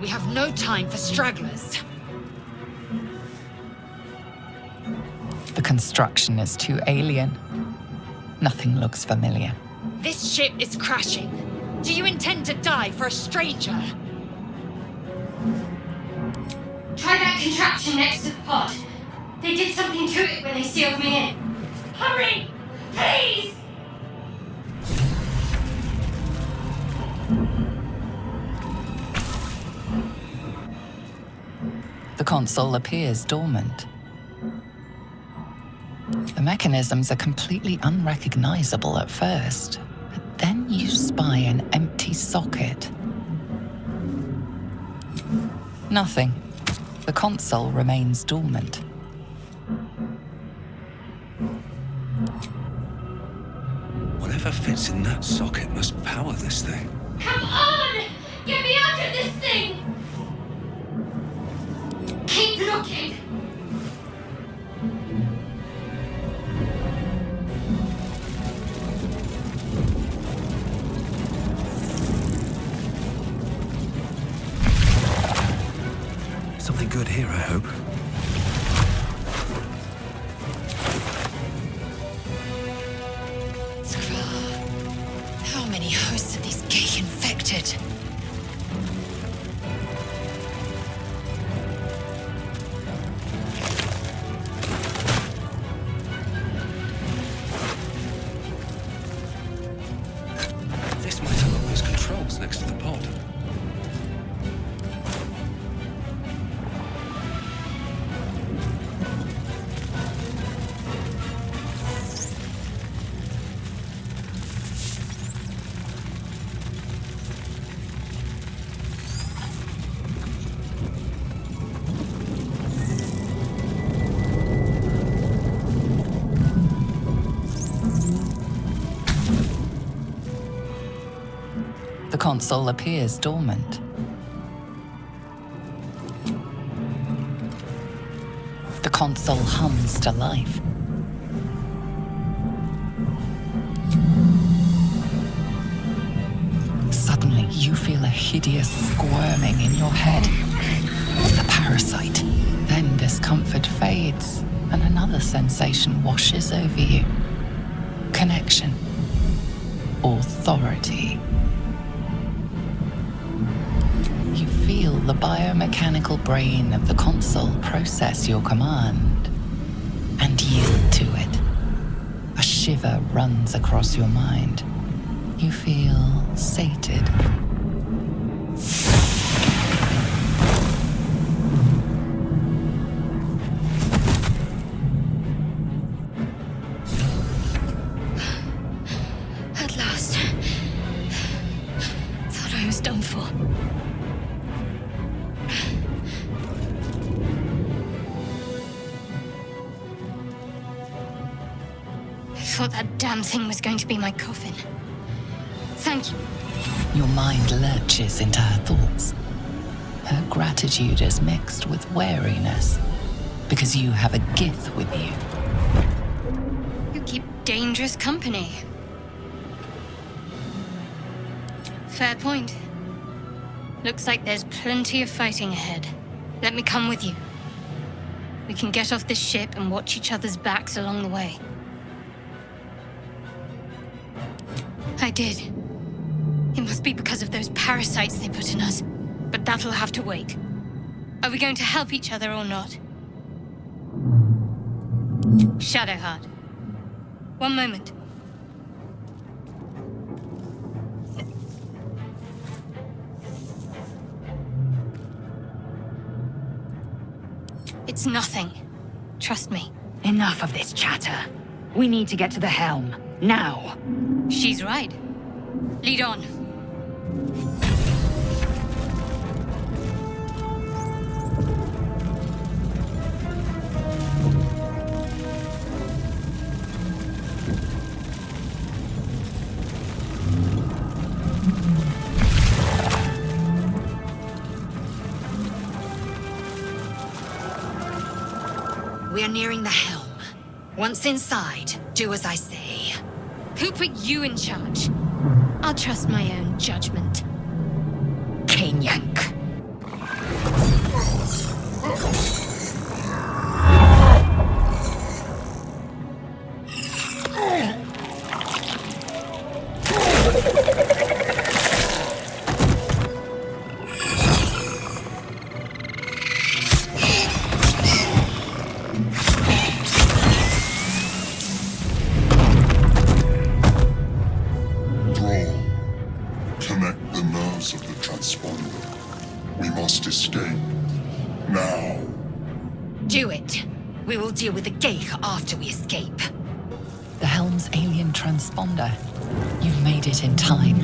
We have no time for stragglers. The construction is too alien. Nothing looks familiar. This ship is crashing. Do you intend to die for a stranger? Try that contraption next to the pod. They did something to it when they sealed me in. Hurry! Please! The console appears dormant. The mechanisms are completely unrecognizable at first, but then you spy an empty socket. Nothing. The console remains dormant. Whatever fits in that socket must power this thing. Come on! Get me out of this thing! Keep looking! Something good here, I hope. How many hosts of these gay infected? This might unlock those controls next to the pod. The console appears dormant. The console hums to life. Suddenly, you feel a hideous squirming in your head. The parasite. Then discomfort fades, and another sensation washes over you. Connection. Authority. You feel the biomechanical brain of the console process your command and yield to it. A shiver runs across your mind. You feel sated. At last. Thought I was done for. I thought that damn thing was going to be my coffin. Thank you. Your mind lurches into her thoughts. Her gratitude is mixed with wariness, because you have a Gith with you. You keep dangerous company. Fair point. Looks like there's plenty of fighting ahead. Let me come with you. We can get off this ship and watch each other's backs along the way. I did. It must be because of those parasites they put in us. But that'll have to wait. Are we going to help each other or not? Shadowheart. One moment. It's nothing. Trust me. Enough of this chatter. We need to get to the helm. Now. She's right. Lead on. We are nearing the helm. Once inside, do as I say. Who put you in charge? I'll trust my own judgment. Cane yank. Connect the nerves of the transponder. We must escape. Now. Do it. We will deal with the Geich after we escape. The Helm's alien transponder. You've made it in time.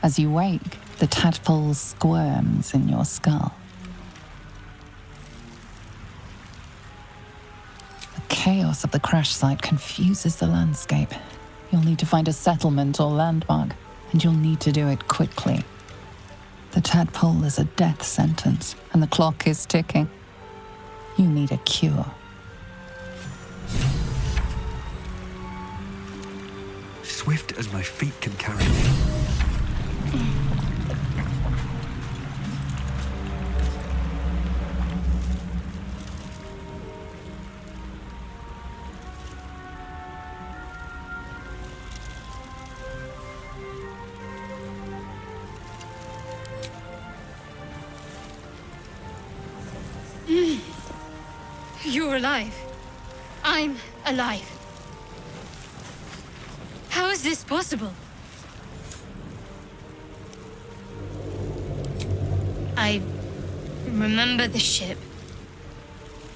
As you wake, the tadpole squirms in your skull. The chaos of the crash site confuses the landscape. You'll need to find a settlement or landmark, and you'll need to do it quickly. The tadpole is a death sentence, and the clock is ticking. You need a cure. Swift as my feet can carry me. You're alive. I'm alive. How is this possible? I remember the ship.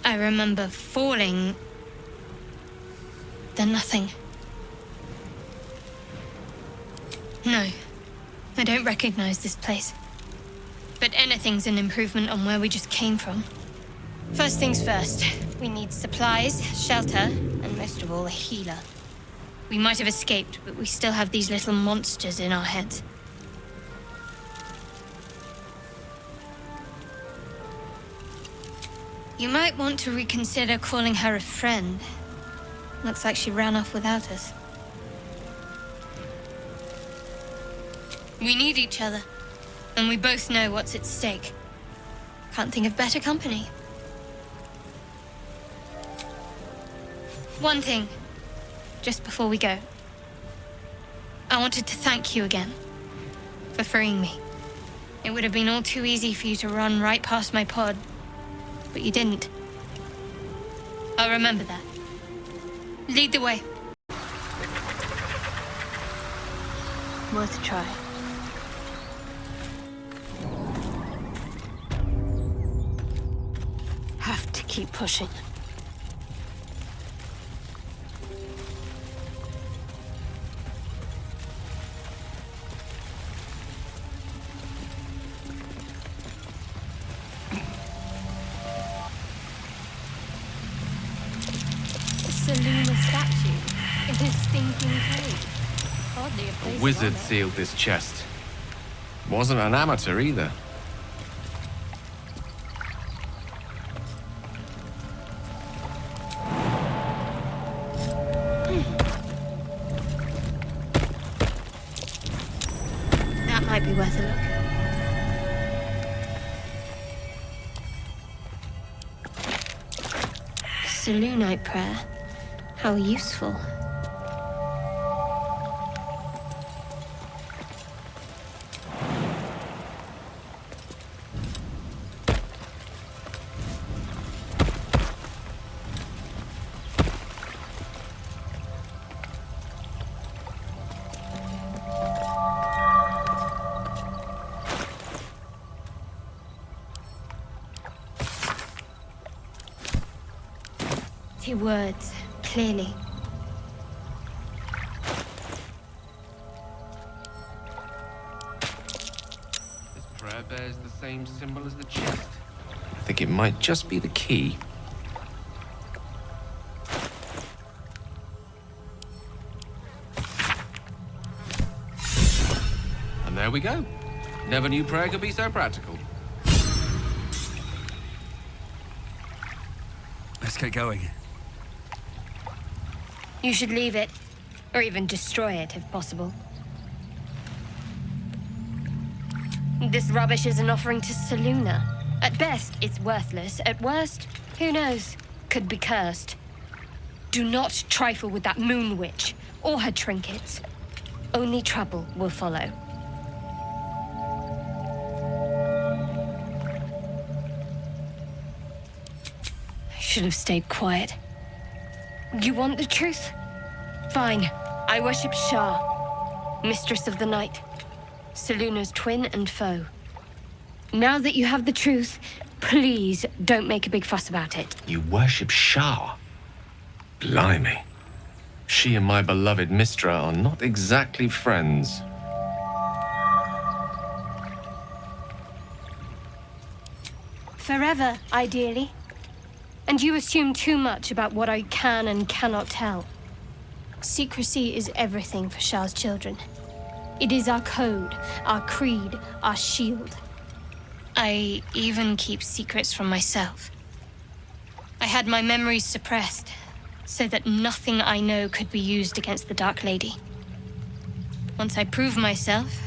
I remember falling. Then nothing. No, I don't recognize this place. But anything's an improvement on where we just came from. First things first, we need supplies, shelter, and most of all, a healer. We might have escaped, but we still have these little monsters in our heads. You might want to reconsider calling her a friend. Looks like she ran off without us. We need each other, and we both know what's at stake. Can't think of better company. One thing, just before we go. I wanted to thank you again for freeing me. It would have been all too easy for you to run right past my pod, but you didn't. I'll remember that. Lead the way. Worth a try. Have to keep pushing. Selena statue in his stinking cave. Hardly a place. Wizard sealed this chest. Wasn't an amateur either. That might be worth a look. Selunite prayer. How useful. Two words, clearly. This prayer bears the same symbol as the chest. I think it might just be the key. And there we go. Never knew prayer could be so practical. Let's get going. You should leave it, or even destroy it if possible. This rubbish is an offering to Seluna. At best, it's worthless. At worst, who knows? Could be cursed. Do not trifle with that moon witch, or her trinkets. Only trouble will follow. I should have stayed quiet. You want the truth? Fine. I worship Shah, Mistress of the Night, Seluna's twin and foe. Now that you have the truth, please don't make a big fuss about it. You worship Shah? Blimey. She and my beloved Mistra are not exactly friends. Forever, ideally. And you assume too much about what I can and cannot tell. Secrecy is everything for Shah's children. It is our code, our creed, our shield. I even keep secrets from myself. I had my memories suppressed, so that nothing I know could be used against the Dark Lady. Once I prove myself,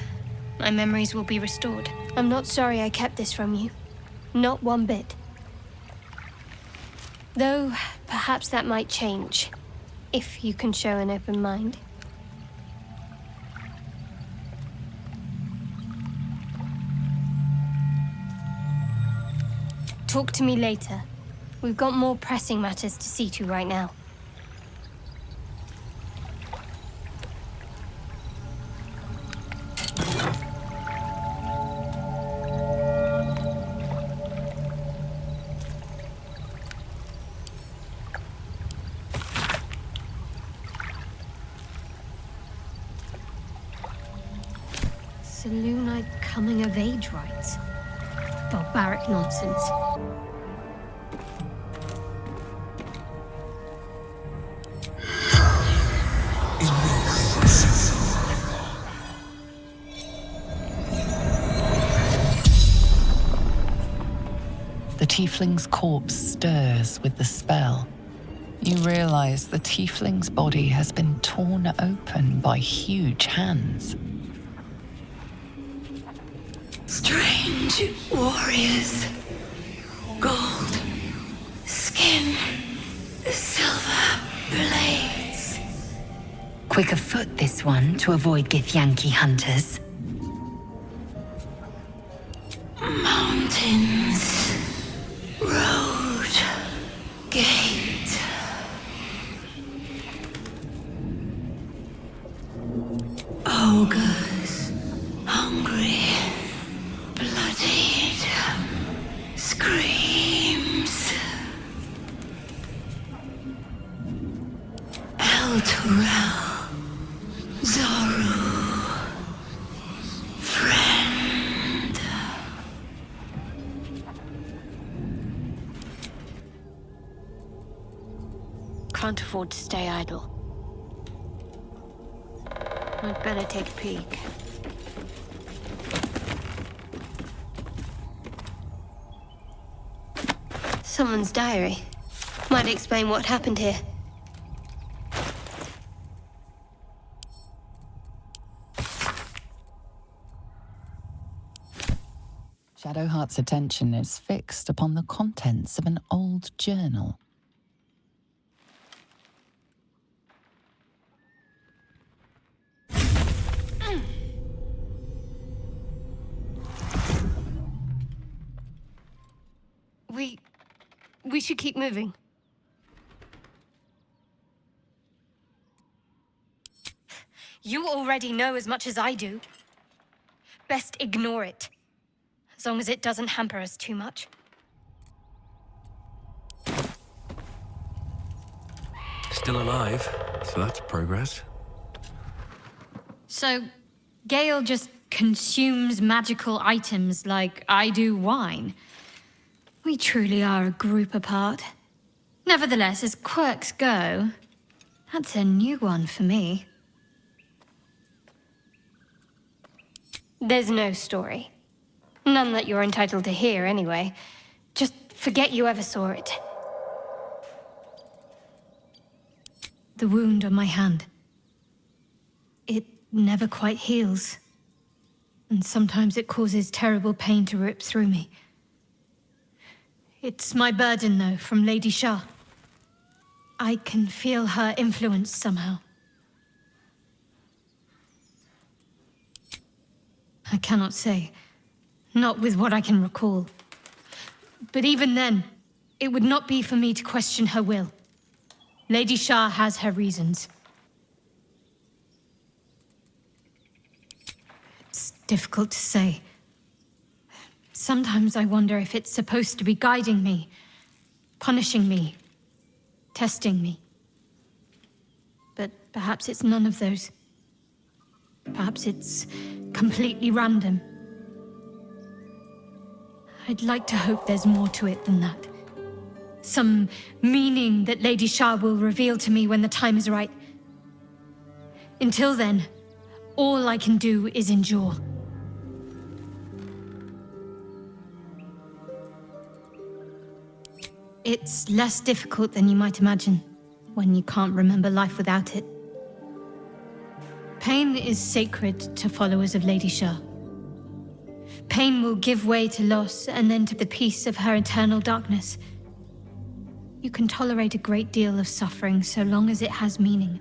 my memories will be restored. I'm not sorry I kept this from you. Not one bit. Though, perhaps that might change, if you can show an open mind. Talk to me later. We've got more pressing matters to see to right now. Selunite coming of age rites. Barbaric nonsense. The tiefling's corpse stirs with the spell. You realize the tiefling's body has been torn open by huge hands. Strange warriors. Gold, skin, silver, blood. Quick of foot, this one, to avoid Githyanki hunters. Mountains, road, gate. Ogres, hungry, bloodied, screams. El Turel, Zoru, friend. Can't afford to stay idle. I'd better take a peek. Someone's diary. Might explain what happened here. Shadowheart's attention is fixed upon the contents of an old journal. We should keep moving. You already know as much as I do. Best ignore it. As long as it doesn't hamper us too much. Still alive, so that's progress. So, Gale just consumes magical items like I do wine. We truly are a group apart. Nevertheless, as quirks go, that's a new one for me. There's no story. None that you're entitled to hear, anyway. Just forget you ever saw it. The wound on my hand. It never quite heals. And sometimes it causes terrible pain to rip through me. It's my burden, though, from Lady Shah. I can feel her influence somehow. I cannot say. Not with what I can recall. But even then, it would not be for me to question her will. Lady Shah has her reasons. It's difficult to say. Sometimes I wonder if it's supposed to be guiding me, punishing me, testing me. But perhaps it's none of those. Perhaps it's completely random. I'd like to hope there's more to it than that. Some meaning that Lady Shah will reveal to me when the time is right. Until then, all I can do is endure. It's less difficult than you might imagine when you can't remember life without it. Pain is sacred to followers of Lady Shah. Pain will give way to loss and then to the peace of her eternal darkness. You can tolerate a great deal of suffering so long as it has meaning.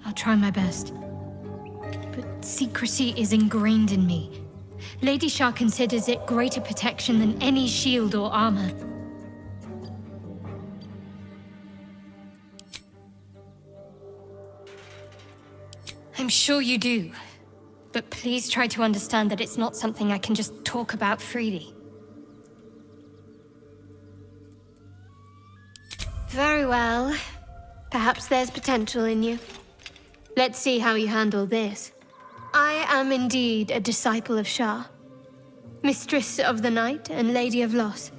I'll try my best. But secrecy is ingrained in me. Lady Shah considers it greater protection than any shield or armor. I'm sure you do. But please try to understand that it's not something I can just talk about freely. Very well. Perhaps there's potential in you. Let's see how you handle this. I am indeed a disciple of Shah. Mistress of the Night and Lady of Loss.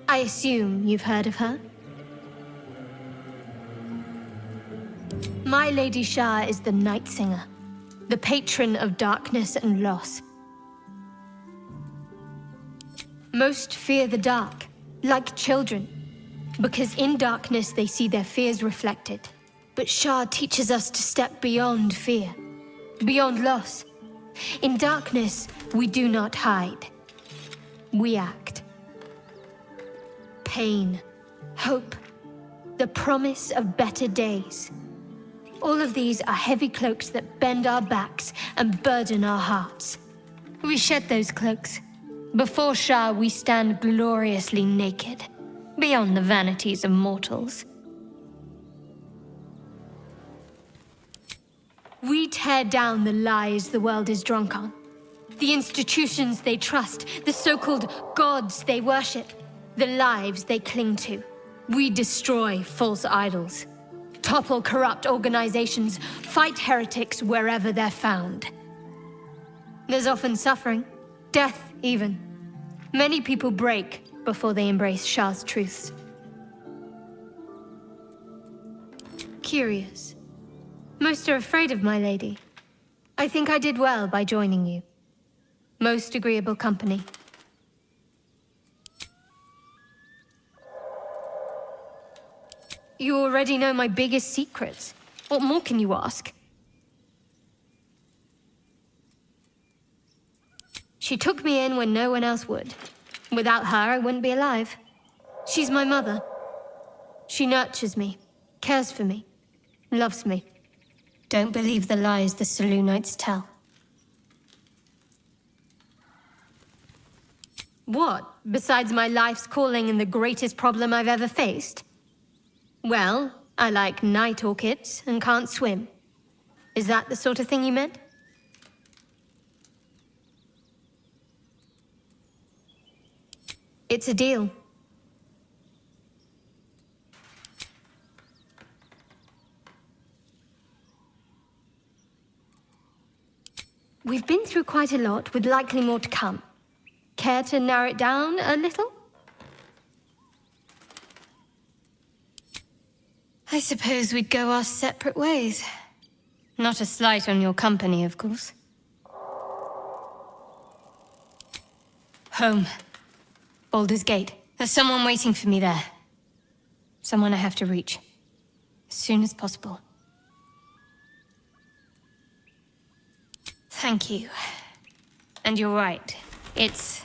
I assume you've heard of her? My Lady Shah is the Night Singer, the patron of darkness and loss. Most fear the dark, like children, because in darkness they see their fears reflected. But Shah teaches us to step beyond fear, beyond loss. In darkness, we do not hide. We act. pain, hope, the promise of better days. All of these are heavy cloaks that bend our backs and burden our hearts. We shed those cloaks. Before Shah, we stand gloriously naked, beyond the vanities of mortals. We tear down the lies the world is drunk on, the institutions they trust, the so-called gods they worship, the lives they cling to. We destroy false idols, topple corrupt organizations, fight heretics wherever they're found. There's often suffering, death even. Many people break before they embrace Shah's truths. Curious. Most are afraid of my lady. I think I did well by joining you. Most agreeable company. You already know my biggest secrets. What more can you ask? She took me in when no one else would. Without her, I wouldn't be alive. She's my mother. She nurtures me, cares for me, loves me. Don't believe the lies the Selûnites tell. What, besides my life's calling and the greatest problem I've ever faced? Well, I like night orchids and can't swim. Is that the sort of thing you meant? It's a deal. We've been through quite a lot, with likely more to come. Care to narrow it down a little? I suppose we'd go our separate ways. Not a slight on your company, of course. Home. Baldur's Gate. There's someone waiting for me there. Someone I have to reach. As soon as possible. Thank you. And you're right. It's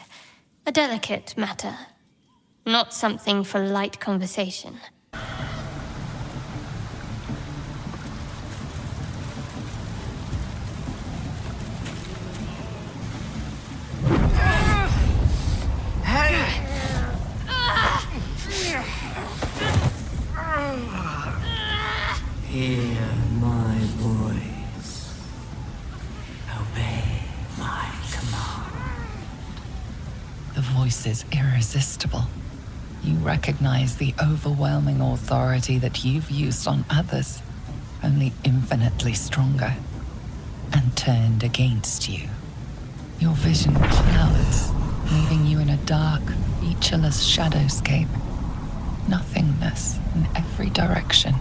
a delicate matter. Not something for light conversation. Hear my voice. Obey my command. The voice is irresistible. You recognize the overwhelming authority that you've used on others, only infinitely stronger, and turned against you. Your vision clouds, leaving you in a dark, featureless shadowscape. Nothingness in every direction.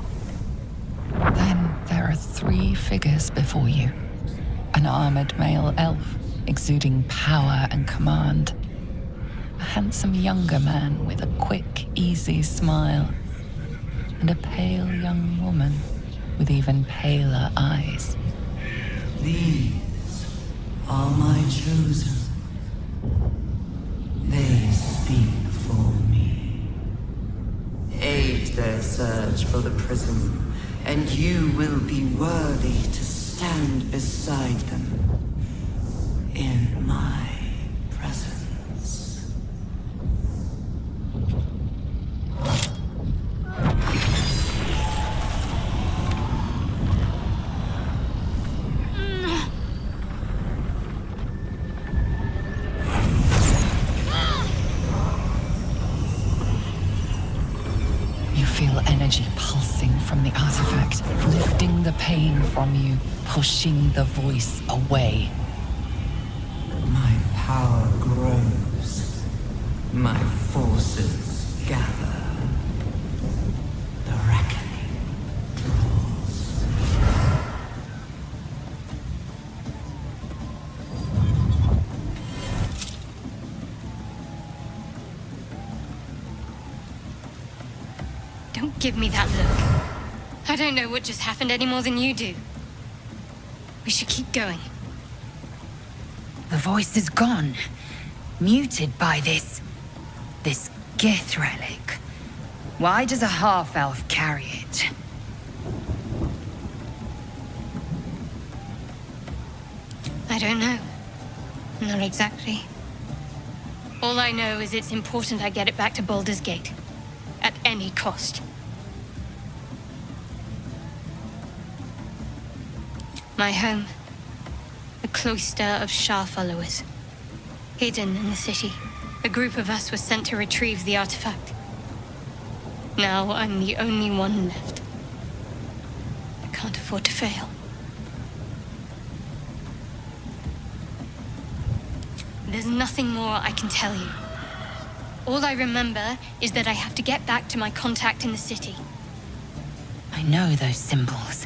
Then there are 3 figures before you. An armored male elf, exuding power and command. A handsome younger man with a quick, easy smile. And a pale young woman with even paler eyes. These are my chosen. They speak for me. Aid their search for the prism, and you will be worthy to stand beside them in my presence. Feel energy pulsing from the artifact, lifting the pain from you, pushing the voice away. My power grows. My forces gather. The reckoning draws. Don't give me that look. I don't know what just happened any more than you do. We should keep going. The voice is gone. Muted by this Gith relic. Why does a half-elf carry it? I don't know. Not exactly. All I know is it's important I get it back to Baldur's Gate. At any cost. My home. A cloister of Shah followers. Hidden in the city. A group of us was sent to retrieve the artifact. Now I'm the only one left. I can't afford to fail. There's nothing more I can tell you. All I remember is that I have to get back to my contact in the city. I know those symbols.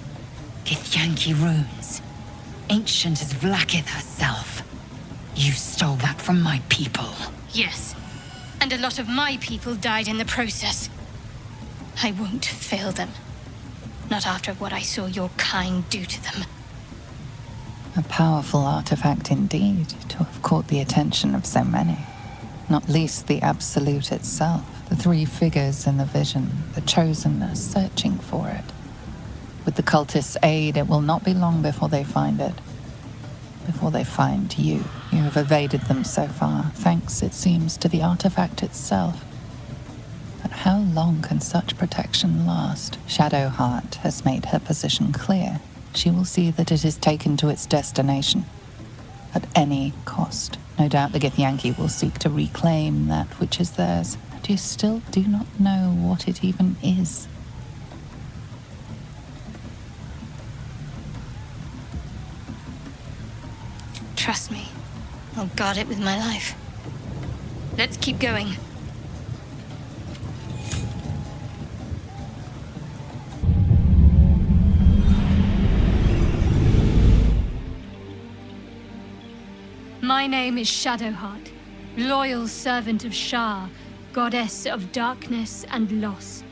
Githyanki runes. Ancient as Vlaakith herself. You stole that from my people. Yes. And a lot of my people died in the process. I won't fail them. Not after what I saw your kind do to them. A powerful artifact indeed, to have caught the attention of so many. Not least the Absolute itself, the three figures in the vision, the Chosen are searching for it. With the cultists' aid, it will not be long before they find it. Before they find you. You have evaded them so far, thanks, it seems, to the artifact itself. But how long can such protection last? Shadowheart has made her position clear. She will see that it is taken to its destination. At any cost. No doubt the Githyanki will seek to reclaim that which is theirs. But you still do not know what it even is. Trust me. I'll guard it with my life. Let's keep going. My name is Shadowheart, loyal servant of Shah, goddess of darkness and loss.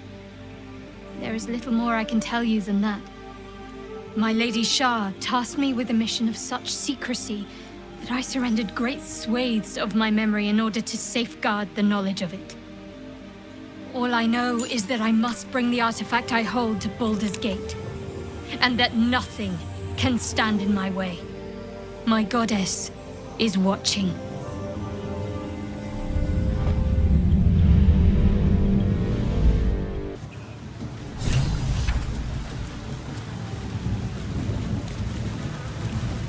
There is little more I can tell you than that. My Lady Shah tasked me with a mission of such secrecy that I surrendered great swathes of my memory in order to safeguard the knowledge of it. All I know is that I must bring the artifact I hold to Baldur's Gate, and that nothing can stand in my way. My goddess is watching.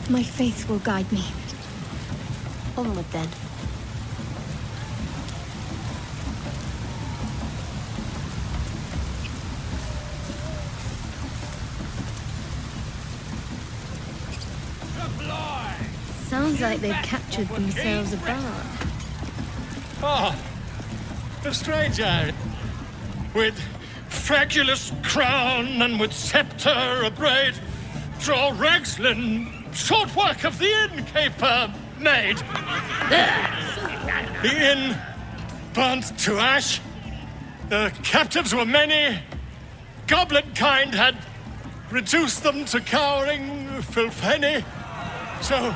My faith will guide me. Onward then. Sounds like they've captured themselves a bard. Ah, a stranger. With fragulous crown and with scepter abraid, draw Ragslin, short work of the innkeeper made. The inn burnt to ash. The captives were many. Goblin kind had reduced them to cowering filfenny. So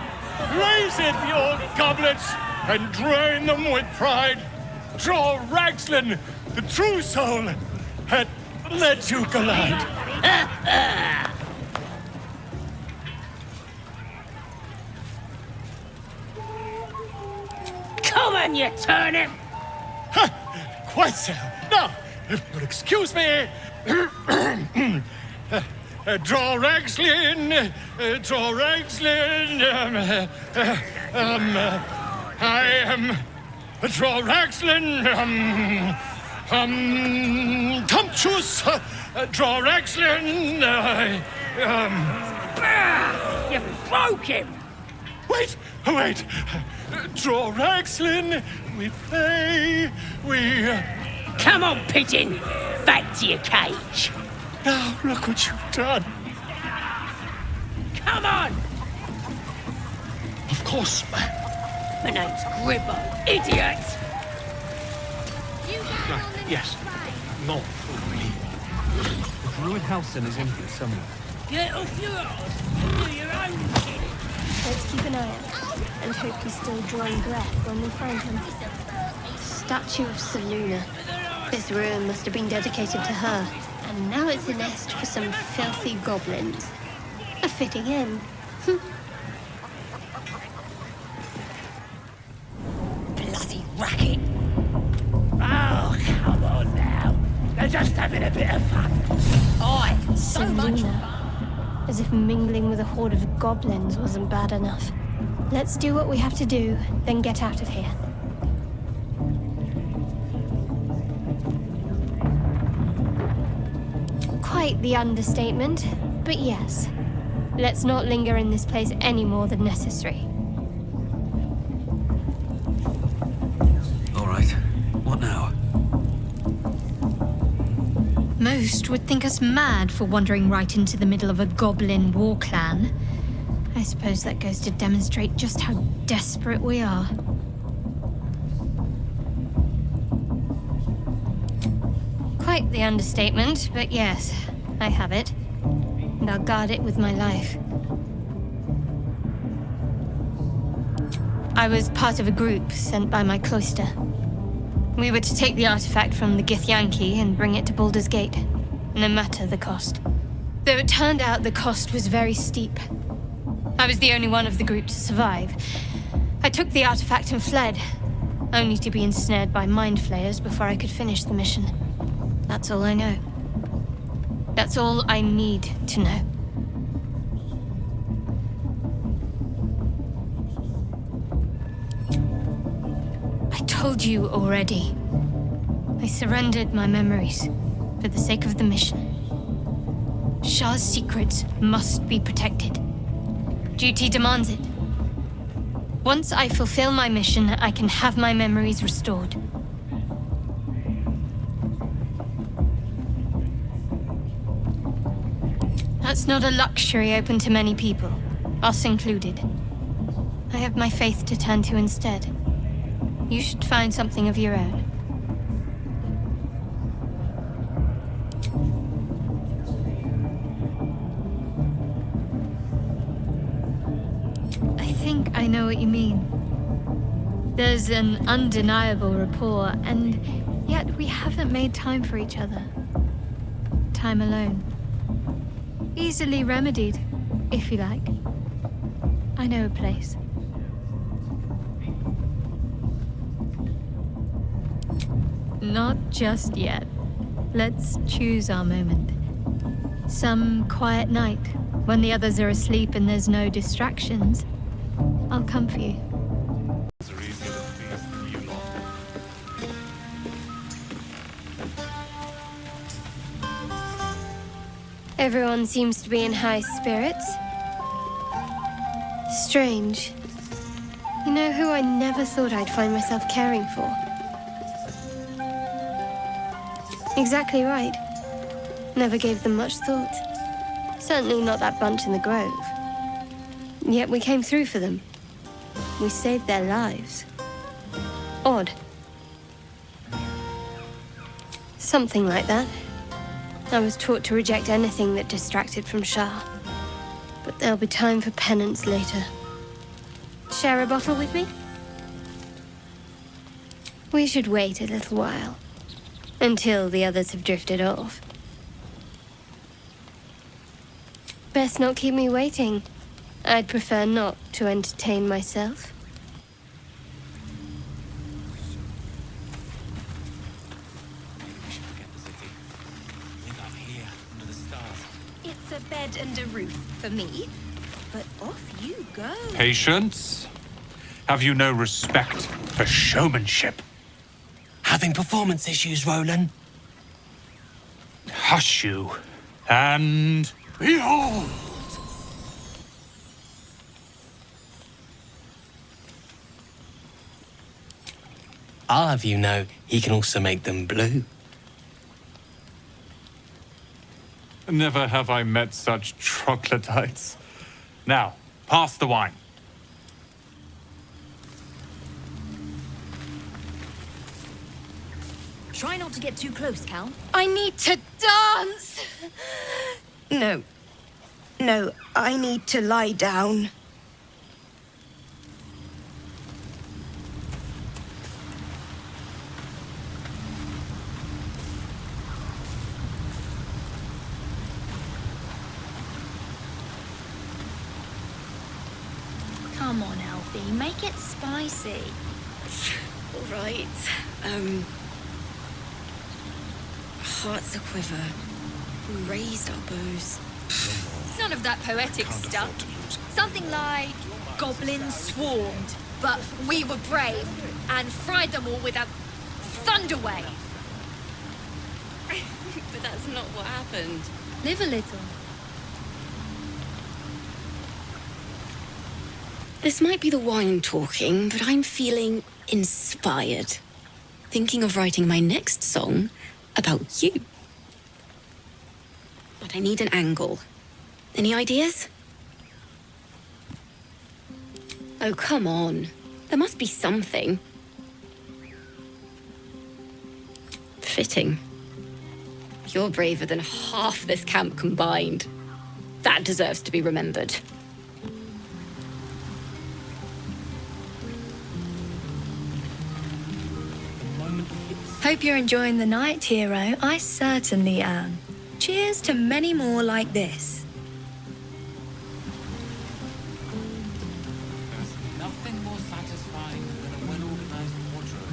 raise it, your goblets, and drain them with pride. Draw Ragslin, the true soul, had let you glide. Come on, you turnip! Quite so. Now, if you'll excuse me, draw Ragslin, draw Ragslin, I am draw Ragslin, Tumptuous, draw Ragslin, You broke him! Wait, draw Ragslin, we play, we... Come on, pigeon! Back to your cage! Now, look what you've done. Come on! Of course, My name's Gribbo, idiot! Yes. Not fully. The druid house is in here somewhere. Get off your ass and do your own shit! Let's keep an eye out and hope he's still drawing breath when we find him. statue of Seluna. This ruin must have been dedicated to her. And now it's a nest for some filthy goblins. A fitting end. Bloody racket! Oh, come on now. They're just having a bit of fun. Aye, so much fun. Seluna. As if mingling with a horde of goblins wasn't bad enough. Let's do what we have to do, then get out of here. Quite the understatement, but yes. Let's not linger in this place any more than necessary. All right. What now? Most would think us mad for wandering right into the middle of a goblin war clan. I suppose that goes to demonstrate just how desperate we are. Quite the understatement, but yes, I have it. And I'll guard it with my life. I was part of a group sent by my cloister. We were to take the artifact from the Githyanki and bring it to Baldur's Gate, no matter the cost. Though it turned out the cost was very steep. I was the only one of the group to survive. I took the artifact and fled, only to be ensnared by mind flayers before I could finish the mission. That's all I know. That's all I need to know. I told you already. I surrendered my memories for the sake of the mission. Shah's secrets must be protected. Duty demands it. Once I fulfill my mission, I can have my memories restored. That's not a luxury open to many people, us included. I have my faith to turn to instead. You should find something of your own. I think I know what you mean. There's an undeniable rapport, and yet we haven't made time for each other. Time alone. Easily remedied, if you like. I know a place. Not just yet. Let's choose our moment. Some quiet night, when the others are asleep and there's no distractions, I'll come for you. Everyone seems to be in high spirits. Strange. You know who I never thought I'd find myself caring for? Exactly right. Never gave them much thought. Certainly not that bunch in the grove. Yet we came through for them. We saved their lives. Odd. Something like that. I was taught to reject anything that distracted from Shah. But there'll be time for penance later. Share a bottle with me? We should wait a little while. Until the others have drifted off. Best not keep me waiting. I'd prefer not to entertain myself. It's a bed and a roof for me, but off you go. Patience? Have you no respect for showmanship? Having performance issues, Roland? Hush you, and behold! I'll have you know, he can also make them blue. Never have I met such troglodytes. Now, pass the wine. Try not to get too close, Cal. I need to dance! No, I need to lie down. Come on, Alfie, make it spicy. All right. Hearts aquiver. We raised our bows. None of that poetic stuff. Something like goblins swarmed, but we were brave and fried them all with a thunder wave. But that's not what happened. Live a little. This might be the wine talking, but I'm feeling inspired. Thinking of writing my next song about you. But I need an angle. Any ideas? Oh, come on. There must be something. Fitting. You're braver than half this camp combined. That deserves to be remembered. Hope you're enjoying the night, hero. I certainly am. Cheers to many more like this. There's nothing more satisfying than a well-organized wardrobe.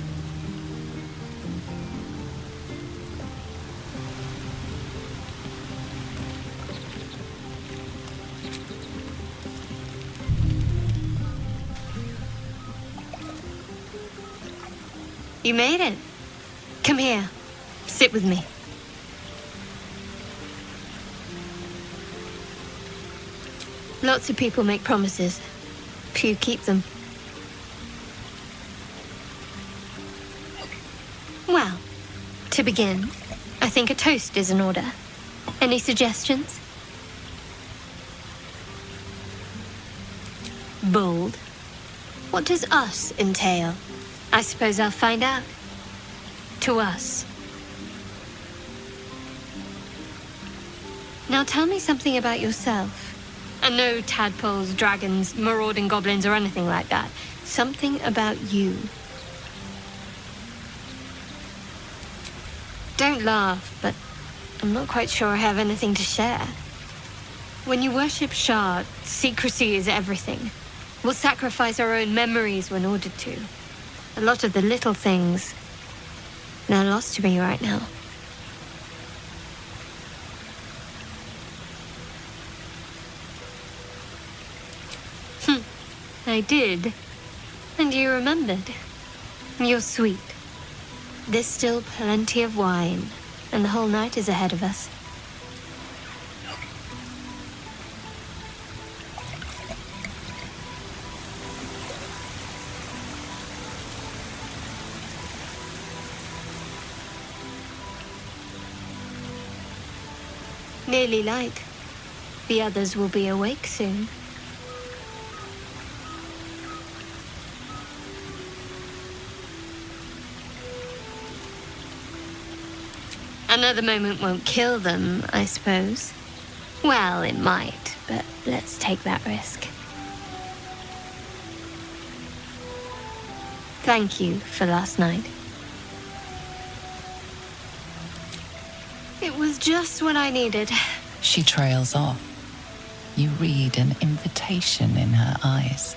You made it. Come here. Sit with me. Lots of people make promises. Few keep them. Well, to begin, I think a toast is in order. Any suggestions? Bold. What does us entail? I suppose I'll find out. To us. Now tell me something about yourself. And no tadpoles, dragons, marauding goblins, or anything like that. Something about you. Don't laugh, but I'm not quite sure I have anything to share. When you worship Shard, secrecy is everything. We'll sacrifice our own memories when ordered to. A lot of the little things, they're lost to me right now. I did. And you remembered. You're sweet. There's still plenty of wine, and the whole night is ahead of us. Nearly light. The others will be awake soon. Another moment won't kill them, I suppose. Well, it might, but let's take that risk. Thank you for last night. It was just what I needed. She trails off. You read an invitation in her eyes.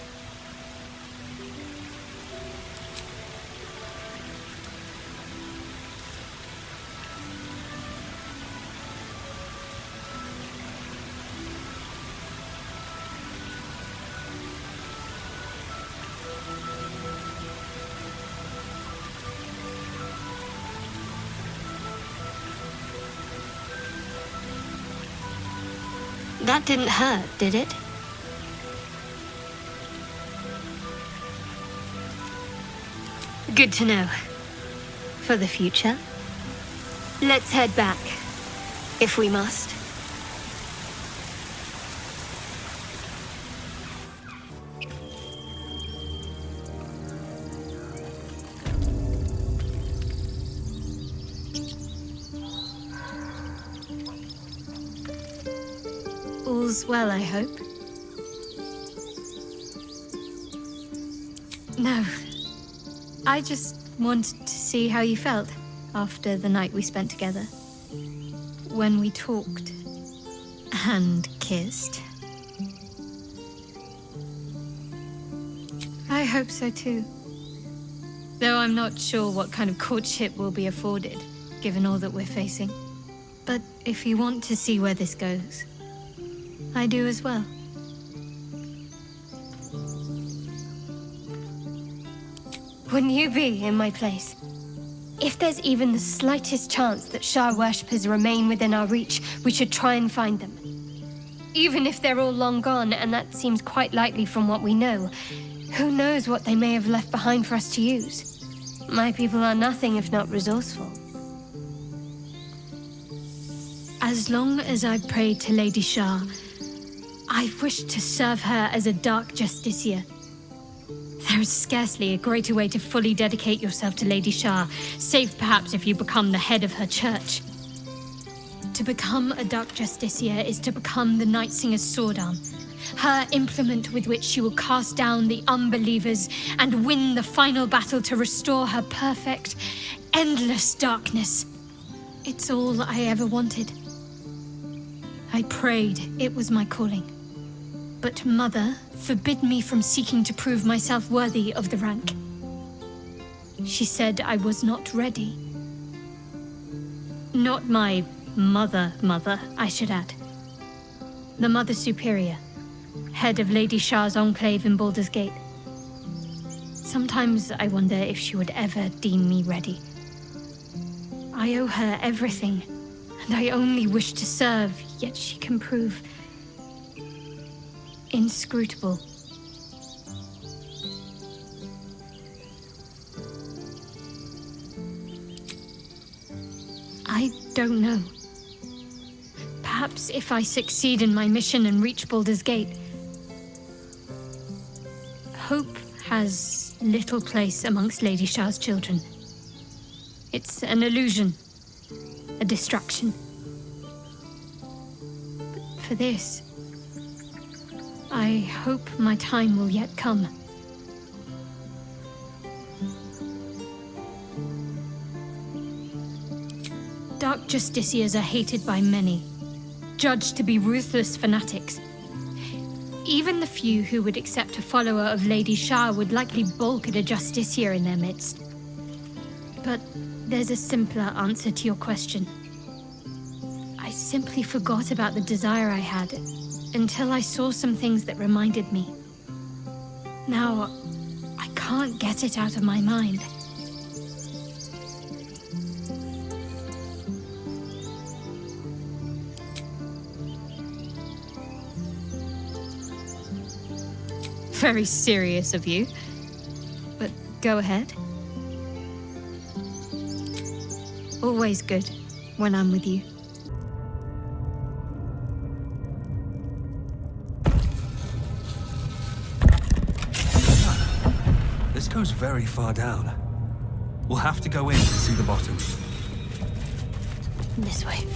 That didn't hurt, did it? Good to know. For the future. Let's head back, if we must. All's well, I hope. No. I just wanted to see how you felt after the night we spent together. When we talked and kissed. hope so too. Though I'm not sure what kind of courtship will be afforded, given all that we're facing. But if you want to see where this goes, I do as well. Wouldn't you be in my place? If there's even the slightest chance that Shah worshippers remain within our reach, we should try and find them. Even if they're all long gone, and that seems quite likely from what we know, who knows what they may have left behind for us to use? My people are nothing if not resourceful. As long as I've prayed to Lady Shah, I've wished to serve her as a Dark Justiciar. There is scarcely a greater way to fully dedicate yourself to Lady Shah, save perhaps if you become the head of her church. To become a Dark Justiciar is to become the Night Singer's sword arm, her implement with which she will cast down the unbelievers and win the final battle to restore her perfect, endless darkness. It's all I ever wanted. I prayed it was my calling. But Mother forbid me from seeking to prove myself worthy of the rank. She said I was not ready. Not my mother, I should add. The Mother Superior, head of Lady Shah's enclave in Baldur's Gate. Sometimes I wonder if she would ever deem me ready. I owe her everything, and I only wish to serve, yet she can prove inscrutable. I don't know. Perhaps if I succeed in my mission and reach Baldur's Gate. Hope has little place amongst Lady Shah's children. It's an illusion, a distraction. But for this, I hope my time will yet come. Dark Justiciars are hated by many, judged to be ruthless fanatics. Even the few who would accept a follower of Lady Shah would likely balk at a Justiciar in their midst. But there's a simpler answer to your question. I simply forgot about the desire I had until I saw some things that reminded me. Now, I can't get it out of my mind. Very serious of you, but go ahead. Always good when I'm with you. This goes very far down. We'll have to go in to see the bottom. This way.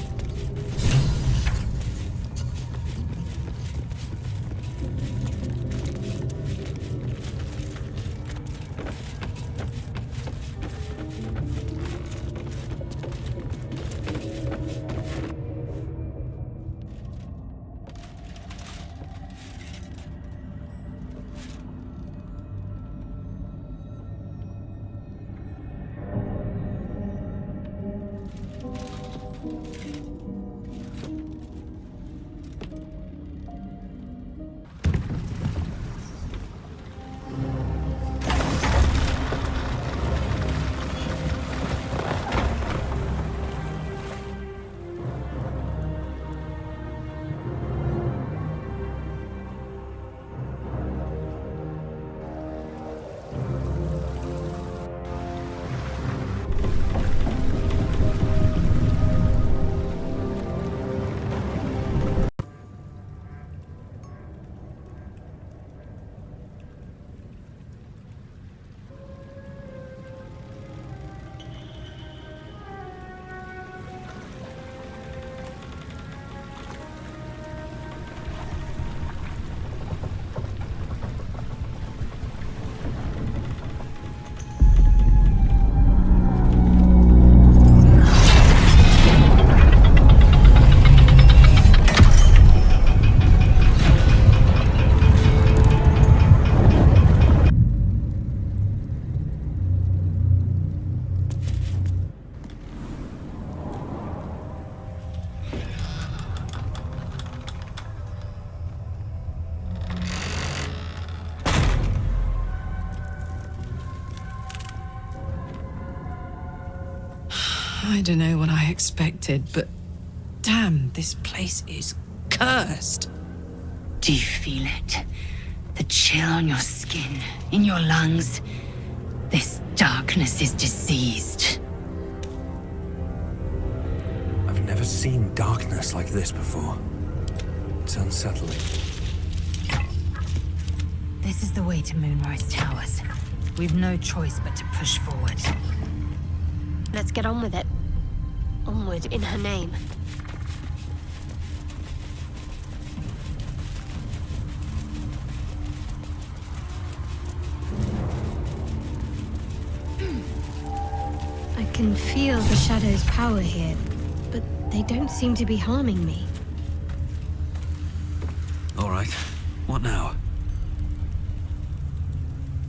I don't know what I expected, but damn, this place is cursed. Do you feel it? The chill on your skin, in your lungs? This darkness is diseased. I've never seen darkness like this before. It's unsettling. This is the way to Moonrise Towers. We've no choice but to push forward. Let's get on with it. Onward in her name. I can feel the Shadow's power here, but they don't seem to be harming me. All right. What now?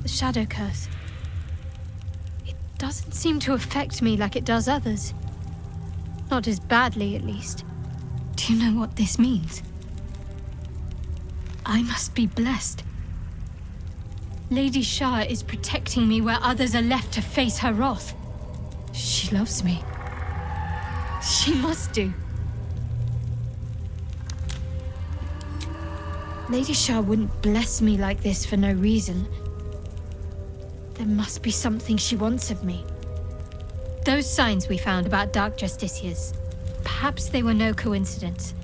The Shadow Curse. It doesn't seem to affect me like it does others. Not as badly, at least. Do you know what this means? I must be blessed. Lady Shah is protecting me where others are left to face her wrath. She loves me. She must do. Lady Shah wouldn't bless me like this for no reason. There must be something she wants of me. Those signs we found about Dark Justiciars, perhaps they were no coincidence.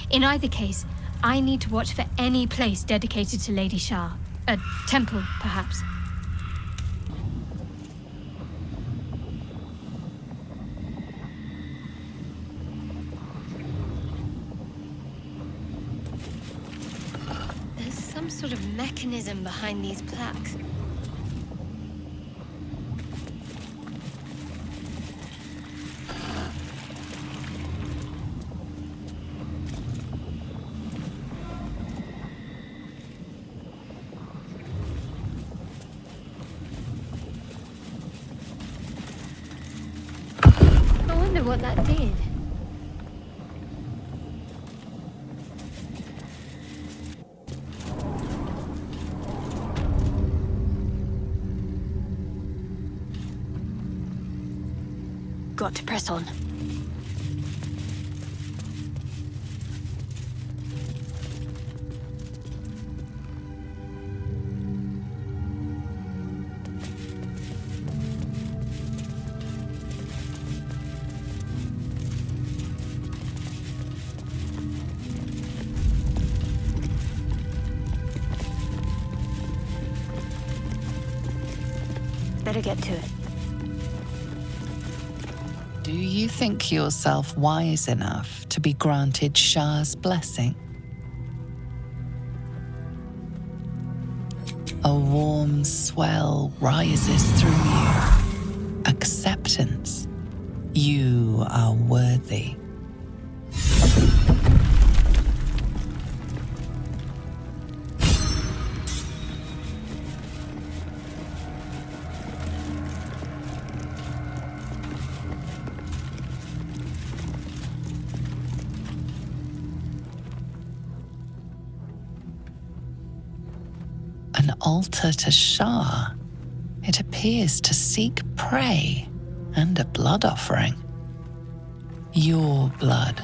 In either case, I need to watch for any place dedicated to Lady Shah. A temple, perhaps. There's some sort of mechanism behind these plaques. I wonder what that did. Got to press on. Better get to it. Do you think yourself wise enough to be granted Shah's blessing? A warm swell rises through you. Acceptance. You are worthy. An altar to Shah. It appears to seek prey and a blood offering. Your blood.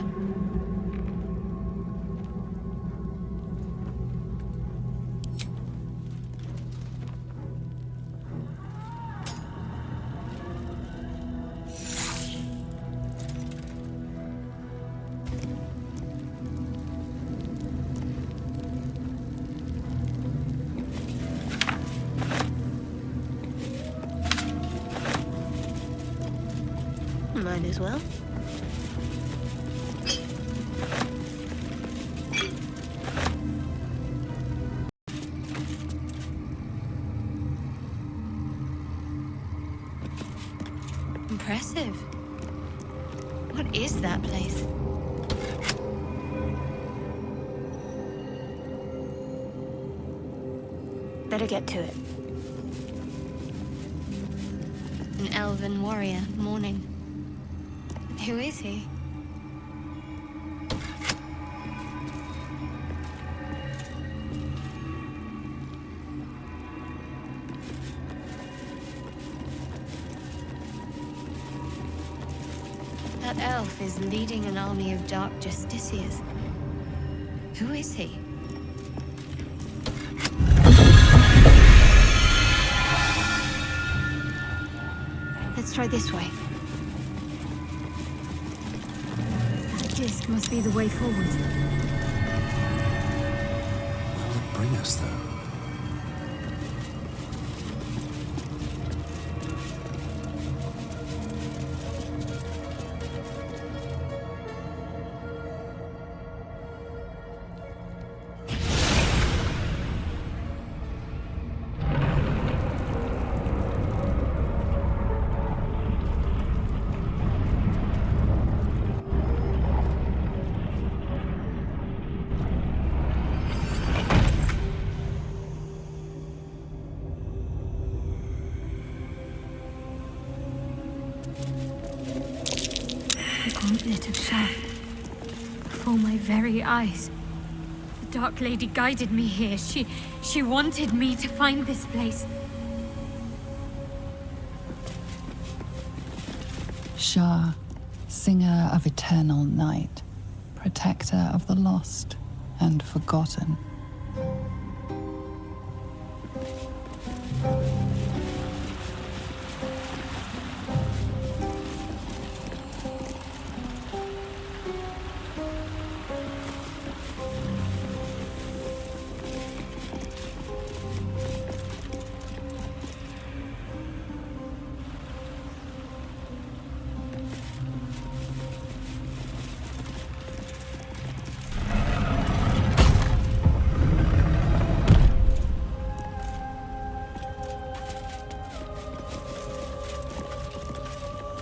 Might as well. Impressive. What is that place? Better get to it. An elven warrior mourning. Who is he? That elf is leading an army of dark justiciars. Who is he? Let's try this way. That disc must be the way forward. Where will it bring us, though? Gauntlet of Shah. Before my very eyes. The Dark Lady guided me here. She wanted me to find this place. Shah, singer of eternal night, protector of the lost and forgotten.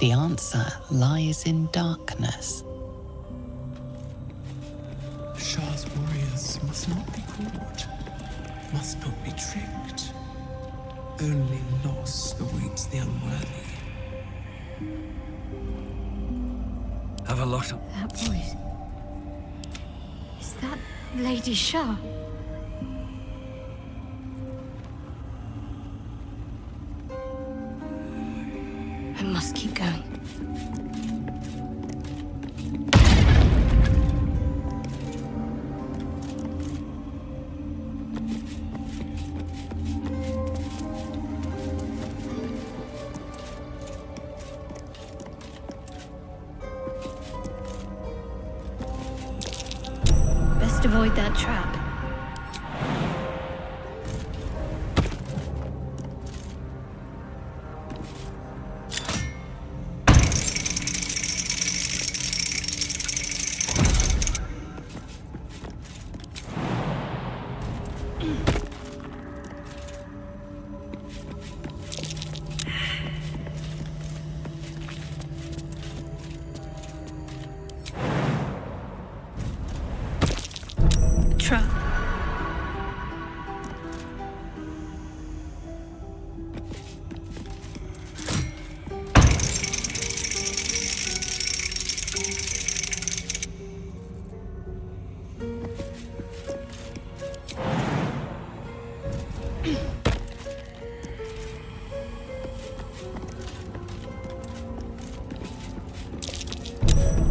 The answer lies in darkness. Shah's warriors must not be caught, must not be tricked. Only loss awaits the unworthy. Have a lot of... That voice. Is that Lady Shah? I must keep going. Best avoid that trap. Trap.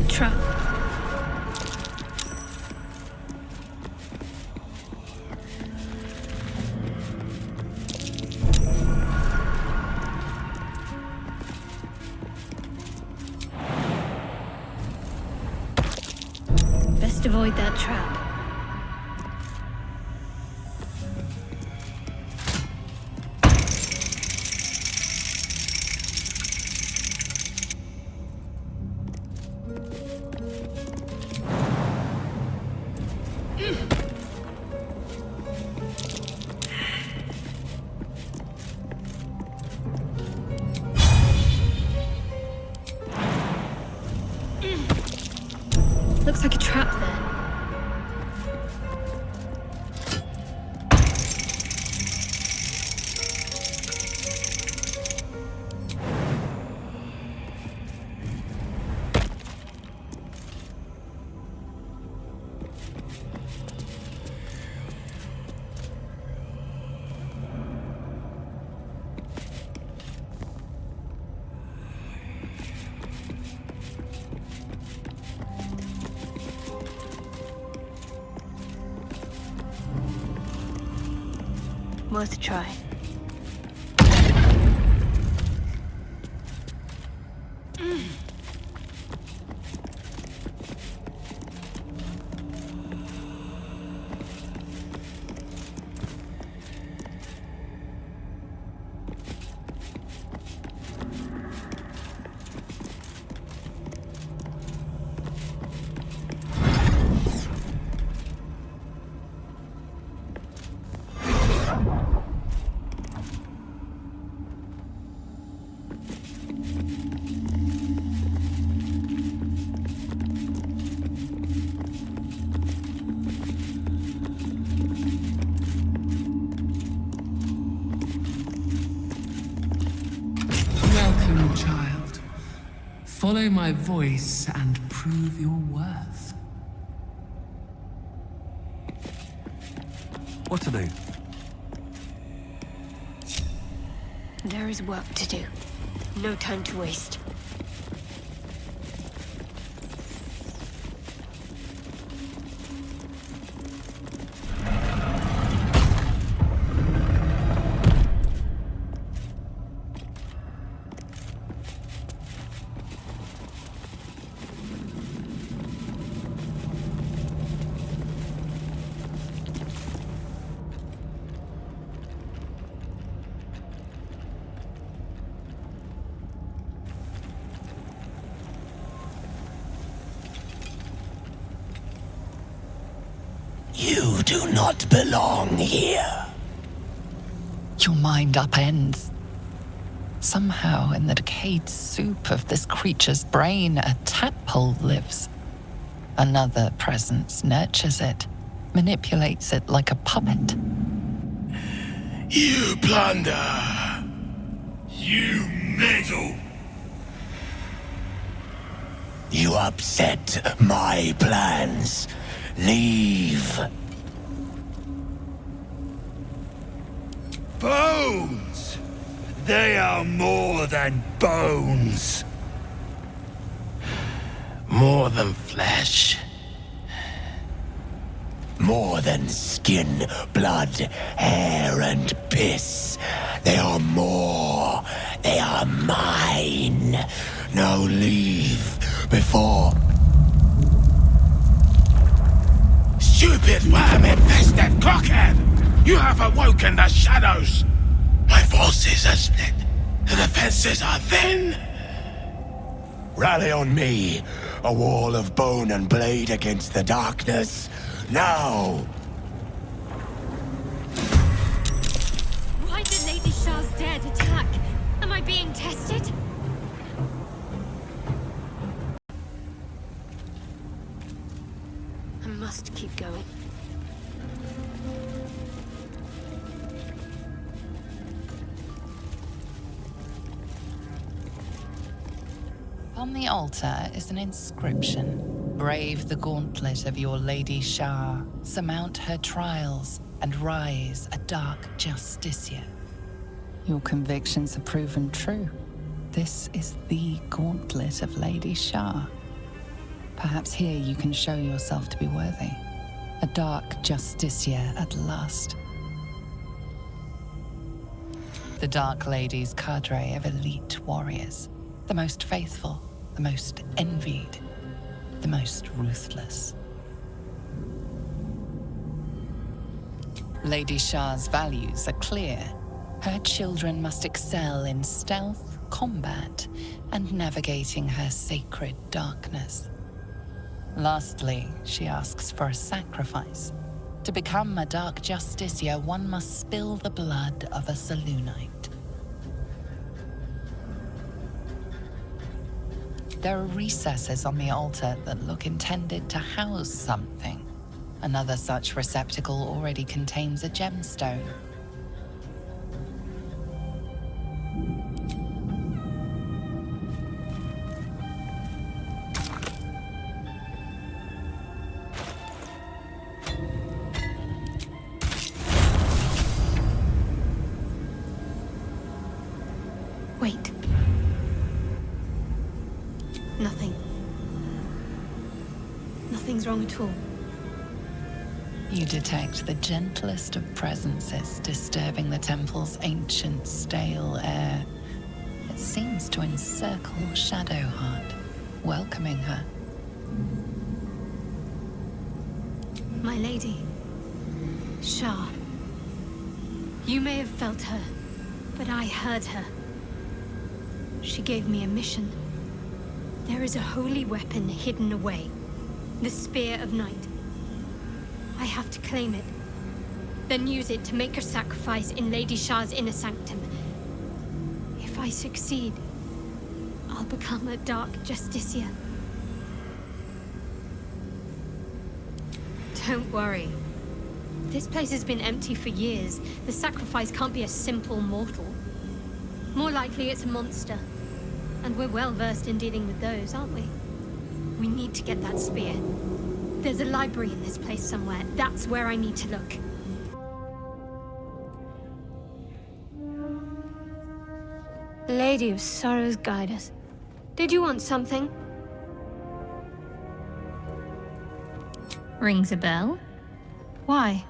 Trap. Best avoid that trap. Looks like a trap there. Worth a try. Welcome, child. Follow my voice and prove your worth. What to do? There is work to do. No time to waste. You do not belong here. Your mind upends. Somehow, in the decayed soup of this creature's brain, a tadpole lives. Another presence nurtures it, manipulates it like a puppet. You plunder. You meddle. You upset my plans. Leave. Bones! They are more than bones. More than flesh. More than skin, blood, hair, and piss. They are more. They are mine. Now leave before... Stupid worm-infested cockhead! You have awoken the shadows! My forces are split. The defenses are thin. Rally on me. A wall of bone and blade against the darkness. Now! Why did Lady Shah's dead attack? Am I being tested? I must keep going. On the altar is an inscription. Brave the gauntlet of your Lady Shah, surmount her trials, and rise a dark justiciar. Your convictions have proven true. This is the gauntlet of Lady Shah. Perhaps here you can show yourself to be worthy. A dark justiciar at last. The Dark Lady's cadre of elite warriors. The most faithful, the most envied, the most ruthless. Lady Shah's values are clear. Her children must excel in stealth, combat, and navigating her sacred darkness. Lastly, she asks for a sacrifice. To become a Dark Justiciar, one must spill the blood of a Selûnite. There are recesses on the altar that look intended to house something. Another such receptacle already contains a gemstone. Wait. Nothing. Nothing's wrong at all. You detect the gentlest of presences disturbing the temple's ancient, stale air. It seems to encircle Shadowheart, welcoming her. My lady, Shah. You may have felt her, but I heard her. She gave me a mission. There is a holy weapon hidden away, the Spear of Night. I have to claim it, then use it to make her sacrifice in Lady Shah's inner sanctum. If I succeed, I'll become a Dark Justicia. Don't worry. This place has been empty for years. The sacrifice can't be a simple mortal. More likely it's a monster. And we're well versed in dealing with those, aren't we? We need to get that spear. There's a library in this place somewhere. That's where I need to look. Lady of Sorrows, guide us. Did you want something? Rings a bell? Why?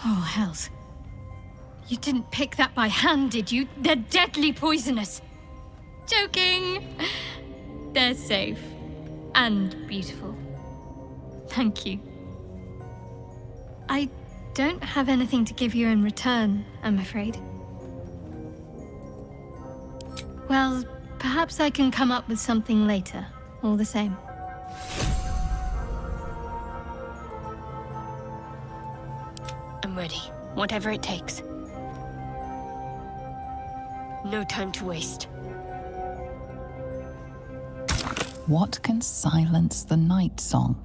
Oh, hells. You didn't pick that by hand, did you? They're deadly poisonous. Joking. They're safe. And beautiful. Thank you. I don't have anything to give you in return, I'm afraid. Well, perhaps I can come up with something later, all the same. I'm ready, whatever it takes. No time to waste. What can silence the night song?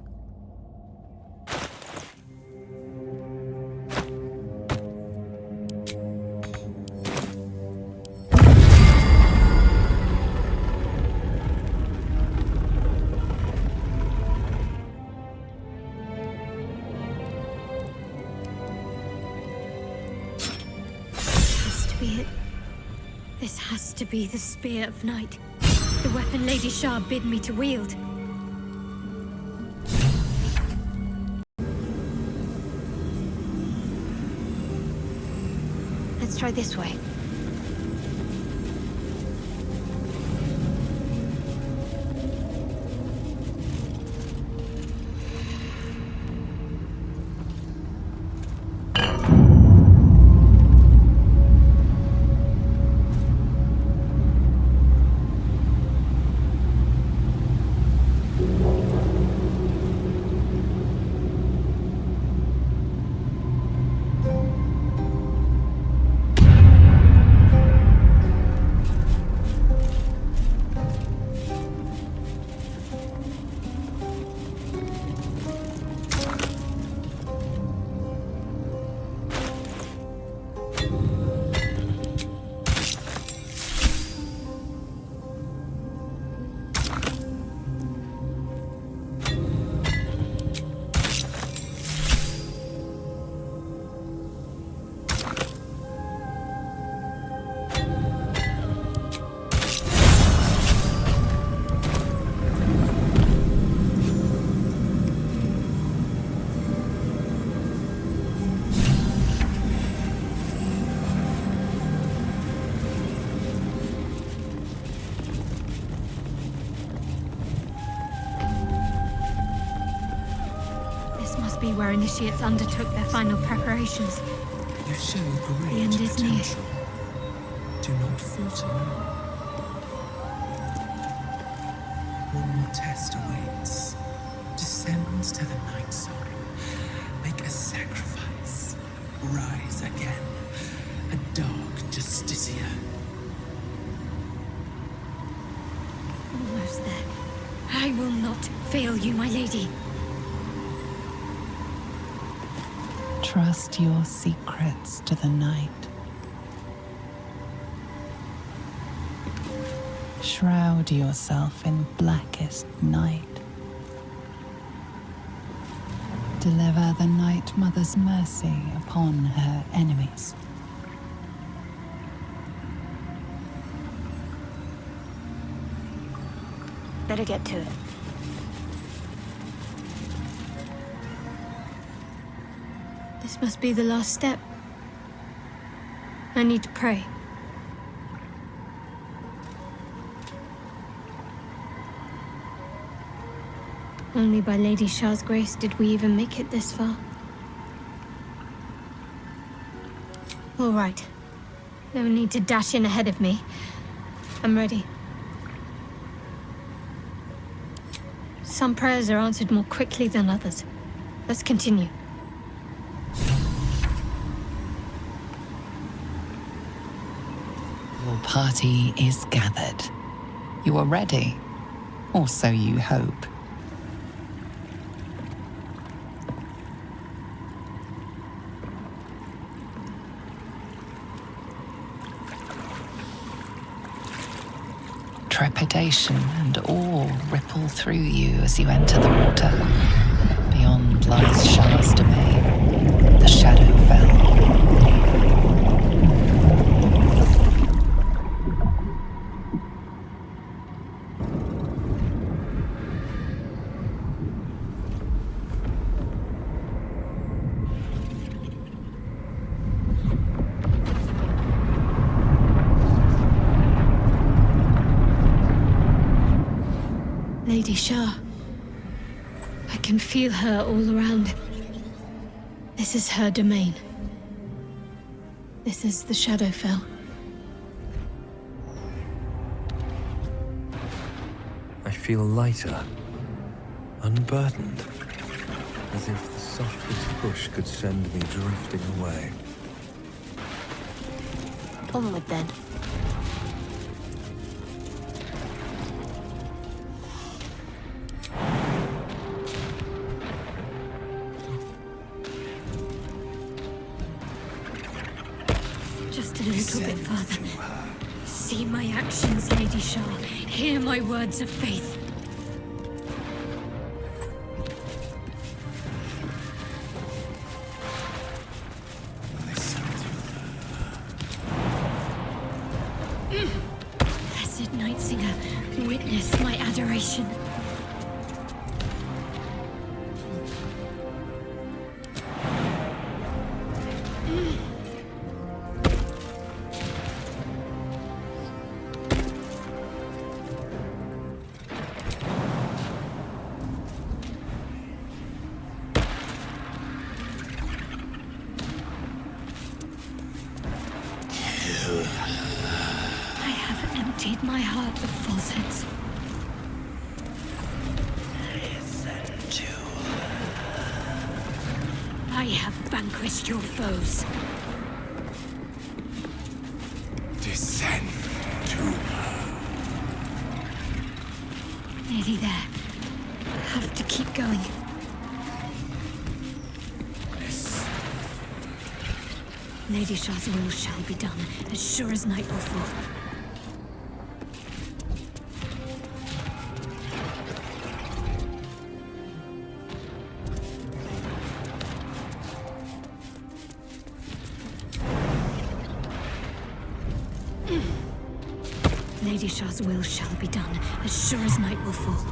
This has to be the Spear of Night. The weapon Lady Shah bid me to wield. Let's try this way. Where initiates undertook their final preparations. You show great The end is near. potential. Do not falter now. One more test awaits. Descend to the night song. Make a sacrifice. Rise again. A dark Justicia. Almost there. I will not fail you, my lady. Trust your secrets to the night. Shroud yourself in blackest night. Deliver the Night Mother's mercy upon her enemies. Better get to it. This must be the last step. I need to pray. Only by Lady Shah's grace did we even make it this far. All right. No need to dash in ahead of me. I'm ready. Some prayers are answered more quickly than others. Let's continue. Your party is gathered. You are ready, or so you hope. Trepidation and awe ripple through you as you enter the water. Beyond lies Shah's domain, the Shadowfell. Lady Shah. I can feel her all around. This is her domain. This is the Shadowfell. I feel lighter, unburdened, as if the softest push could send me drifting away. Onward then. Just a little bit further. See my actions, Lady Shah. Hear my words of faith. Blessed Night Singer, witness my adoration. Emptied my heart of falsehoods. Listen to I have vanquished your foes. descend to Nearly there. Have to keep going. Lady Shah's will shall be done, as sure as night will fall. Lady Shah's will shall be done, as sure as night will fall.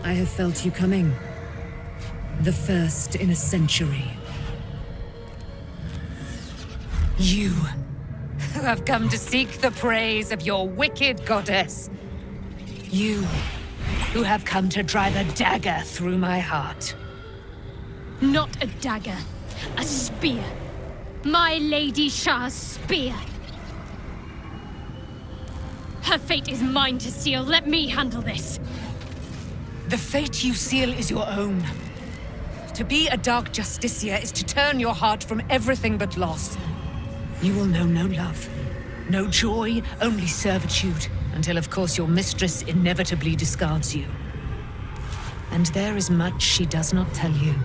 I have felt you coming. The first in a century. You, who have come to seek the praise of your wicked goddess. You, who have come to drive a dagger through my heart. Not a dagger, a spear. My Lady Shah's spear. Her fate is mine to seal. Let me handle this. The fate you seal is your own. To be a Dark Justiciar is to turn your heart from everything but loss. You will know no love, no joy, only servitude, until of course your mistress inevitably discards you. And there is much she does not tell you.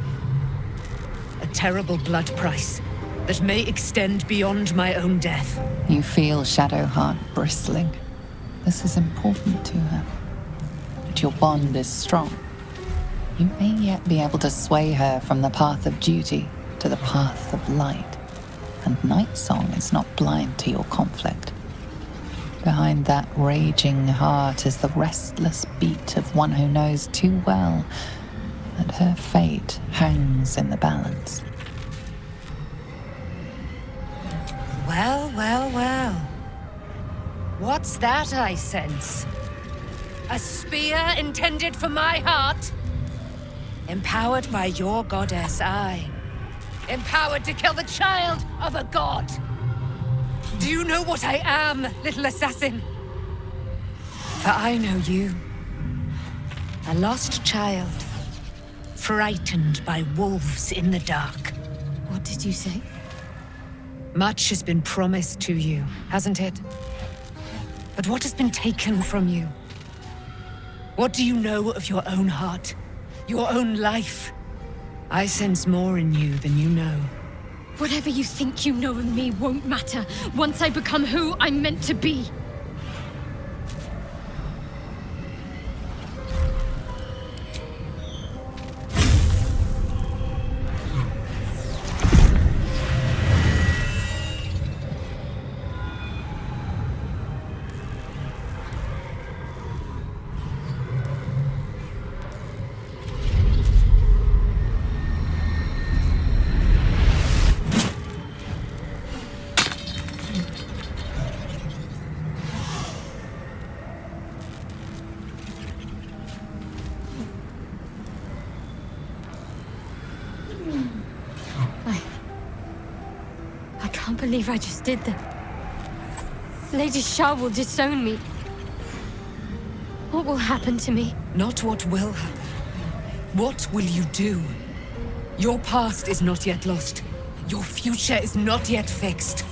A terrible blood price, that may extend beyond my own death. You feel Shadowheart bristling. This is important to her. But your bond is strong. You may yet be able to sway her from the path of duty to the path of light. And Nightsong is not blind to your conflict. Behind that raging heart is the restless beat of one who knows too well that her fate hangs in the balance. Well, well, well. What's that I sense? A spear intended for my heart? Empowered by your goddess, I. Empowered to kill the child of a god. Do you know what I am, little assassin? For I know you. A lost child. Frightened by wolves in the dark. What did you say? Much has been promised to you, hasn't it? But what has been taken from you? What do you know of your own heart? Your own life? I sense more in you than you know. Whatever you think you know of me won't matter once I become who I'm meant to be. I can't believe I just did that. Lady Shah will disown me. What will happen to me? Not what will happen. What will you do? Your past is not yet lost. Your future is not yet fixed.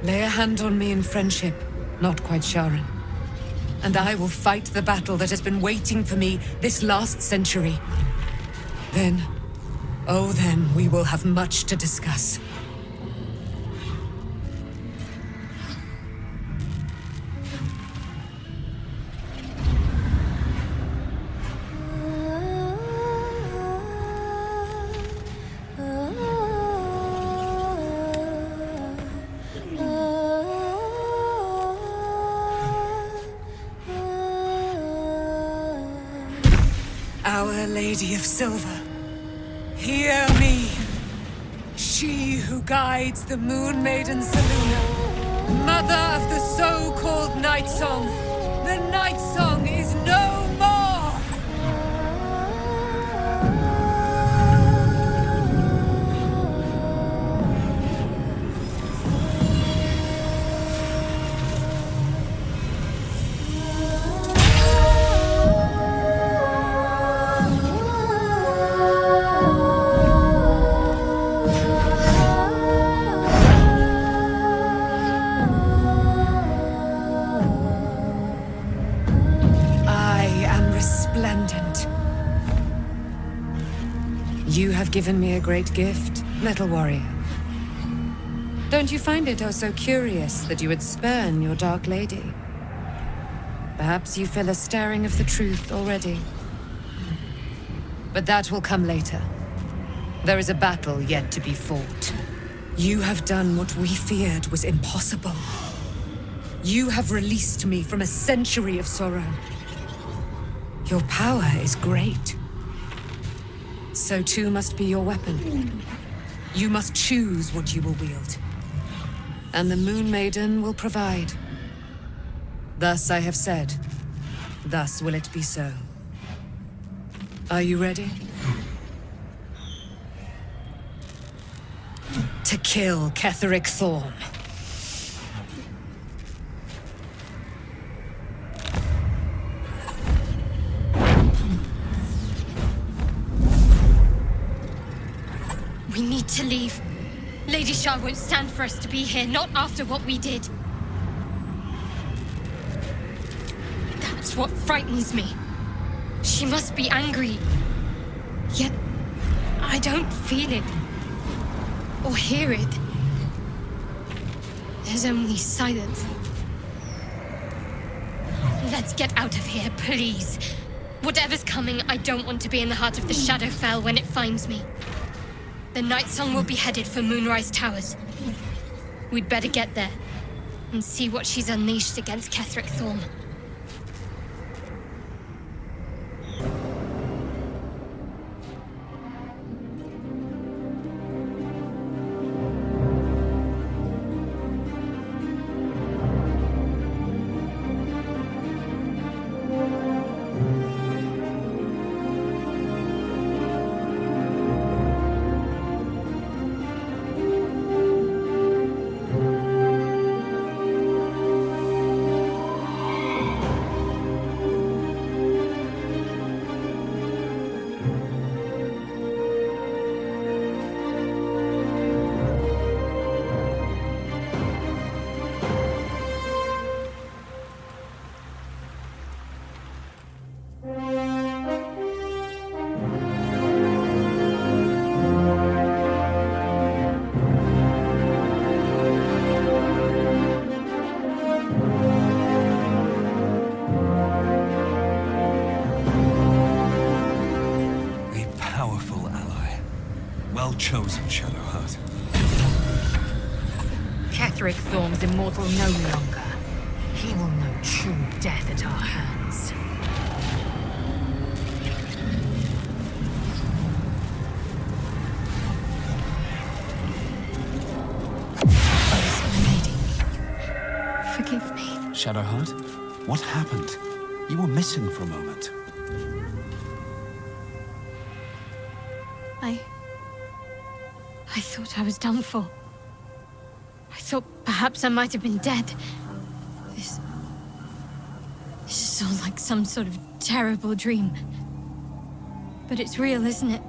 Lay a hand on me in friendship, not quite Sharon. And I will fight the battle that has been waiting for me this last century. Then, oh then, we will have much to discuss. Our Lady of Silver, hear me. She who guides the Moon Maiden Selûne, mother of the so-called Nightsong. The Nightsong is no more! You have given me a great gift, little warrior. Don't you find it oh so curious that you would spurn your dark lady? Perhaps you feel a stirring of the truth already. But that will come later. There is a battle yet to be fought. You have done what we feared was impossible. You have released me from a century of sorrow. Your power is great. So too must be your weapon. You must choose what you will wield. And the Moon Maiden will provide. Thus I have said. Thus will it be so. Are you ready? To kill Ketheric Thorm. We need to leave. Lady Shah won't stand for us to be here, not after what we did. That's what frightens me. She must be angry. Yet, I don't feel it. or hear it. There's only silence. Let's get out of here, please. Whatever's coming, I don't want to be in the heart of the Shadowfell when it finds me. The Night Song will be headed for Moonrise Towers. We'd better get there and see what she's unleashed against Ketheric Thorm. Chosen, Shadowheart. Ketheric Thorm's immortal no longer. He will know true death at our hands. Forgive me. Shadowheart, what happened? You were missing for a moment. I thought I was done for. I thought perhaps I might have been dead. This is all like some sort of terrible dream. But it's real, isn't it?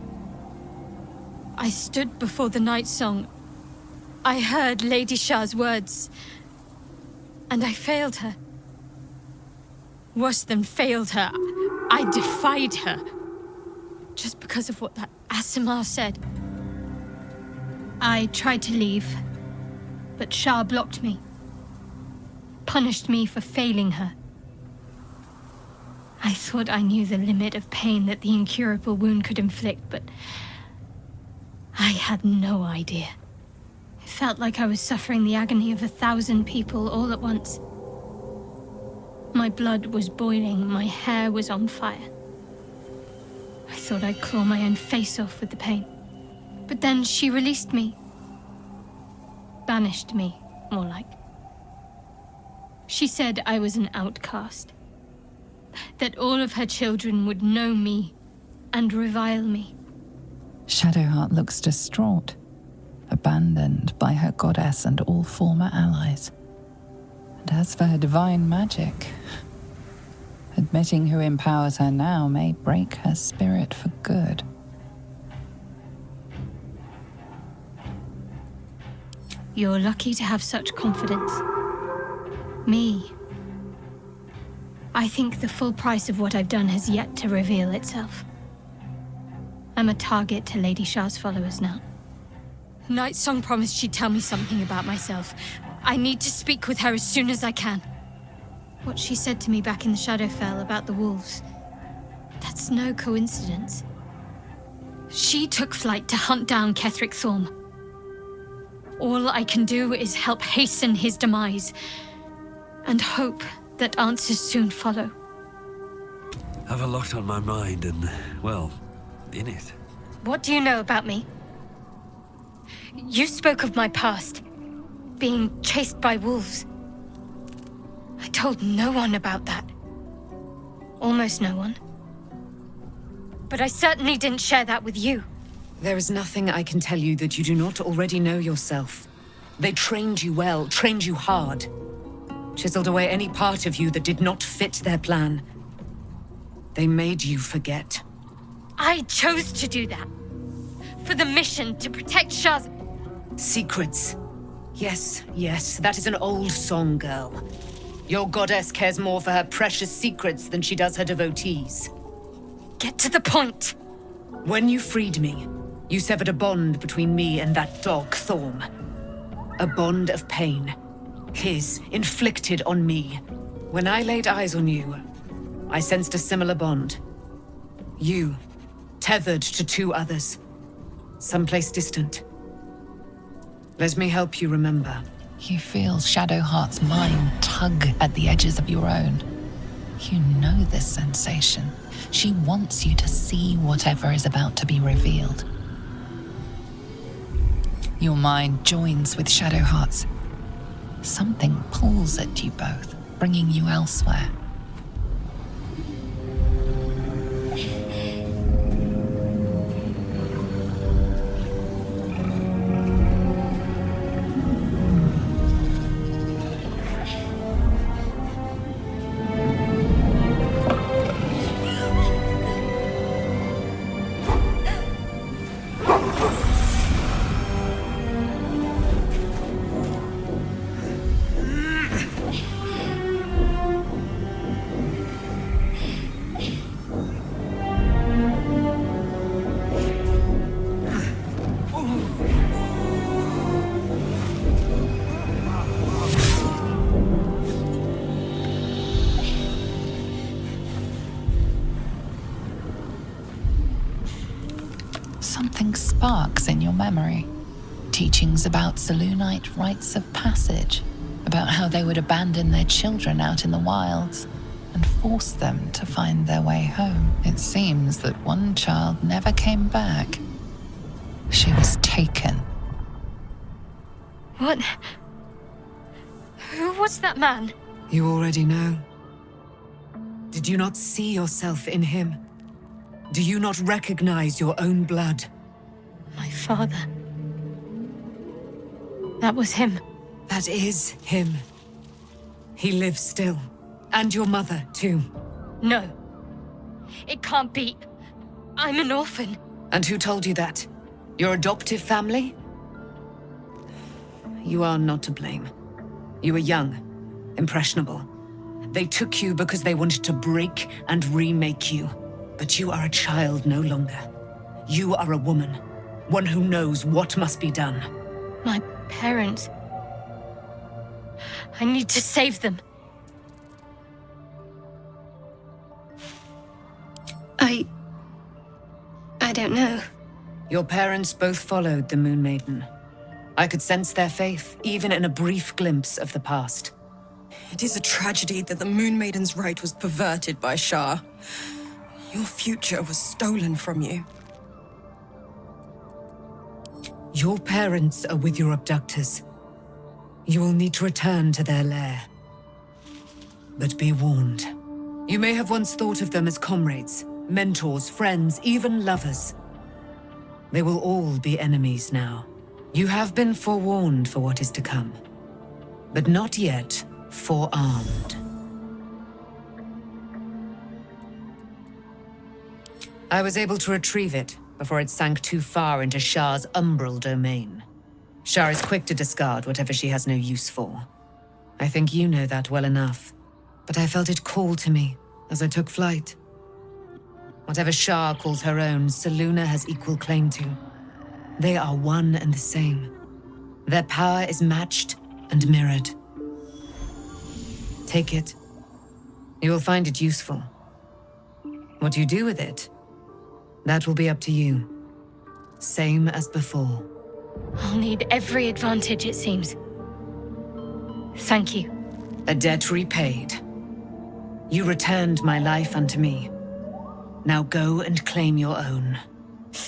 I stood before the Night Song. I heard Lady Shah's words. And I failed her. Worse than failed her, I defied her. Just because of what that Aasimar said. I tried to leave, but Shah blocked me. Punished me for failing her. I thought I knew the limit of pain that the incurable wound could inflict, but I had no idea. It felt like I was suffering the agony of 1,000 people all at once. My blood was boiling, my hair was on fire. I thought I'd claw my own face off with the pain. But then she released me. Banished me, more like. She said I was an outcast. That all of her children would know me and revile me. Shadowheart looks distraught, abandoned by her goddess and all former allies. And as for her divine magic, admitting who empowers her now may break her spirit for good. You're lucky to have such confidence. Me. I think the full price of what I've done has yet to reveal itself. I'm a target to Lady Shah's followers now. Night Song promised she'd tell me something about myself. I need to speak with her as soon as I can. What she said to me back in the Shadowfell about the wolves, that's no coincidence. She took flight to hunt down Ketheric Thorm. All I can do is help hasten his demise, and hope that answers soon follow. I've a lot on my mind and, well, in it. What do you know about me? You spoke of my past, being chased by wolves. I told no one about that. Almost no one. But I certainly didn't share that with you. There is nothing I can tell you that you do not already know yourself. They trained you well, trained you hard. Chiseled away any part of you that did not fit their plan. They made you forget. I chose to do that. For the mission to protect Shah's... Secrets. Yes, yes, that is an old song, girl. Your goddess cares more for her precious secrets than she does her devotees. Get to the point. When you freed me, You severed a bond between me and that dog, Thorm. A bond of pain. His, inflicted on me. When I laid eyes on you, I sensed a similar bond. You, tethered to 2 others. Someplace distant. Let me help you remember. You feel Shadowheart's mind tug at the edges of your own. You know this sensation. She wants you to see whatever is about to be revealed. Your mind joins with Shadowheart's. Something pulls at you both, bringing you elsewhere. Something sparks in your memory. Teachings about Selûnite rites of passage, about how they would abandon their children out in the wilds and force them to find their way home. It seems that one child never came back. She was taken. What? Who was that man? You already know. Did you not see yourself in him? Do you not recognize your own blood? My father. That was him. That is him. He lives still. And your mother, too. No. It can't be. I'm an orphan. And who told you that? Your adoptive family? You are not to blame. You were young, impressionable. They took you because they wanted to break and remake you. But you are a child no longer. You are a woman. One who knows what must be done. My parents. I need to save them. I don't know. Your parents both followed the Moon Maiden. I could sense their faith, even in a brief glimpse of the past. It is a tragedy that the Moon Maiden's right was perverted by Shah. Your future was stolen from you. Your parents are with your abductors. You will need to return to their lair. But be warned. You may have once thought of them as comrades, mentors, friends, even lovers. They will all be enemies now. You have been forewarned for what is to come, but not yet forearmed. I was able to retrieve it before it sank too far into Shah's umbral domain. Shah is quick to discard whatever she has no use for. I think you know that well enough, but I felt it call to me as I took flight. Whatever Shah calls her own, Selûne has equal claim to. They are one and the same. Their power is matched and mirrored. Take it. You will find it useful. What you do with it, that will be up to you. Same as before. I'll need every advantage, it seems. Thank you. A debt repaid. You returned my life unto me. Now go and claim your own.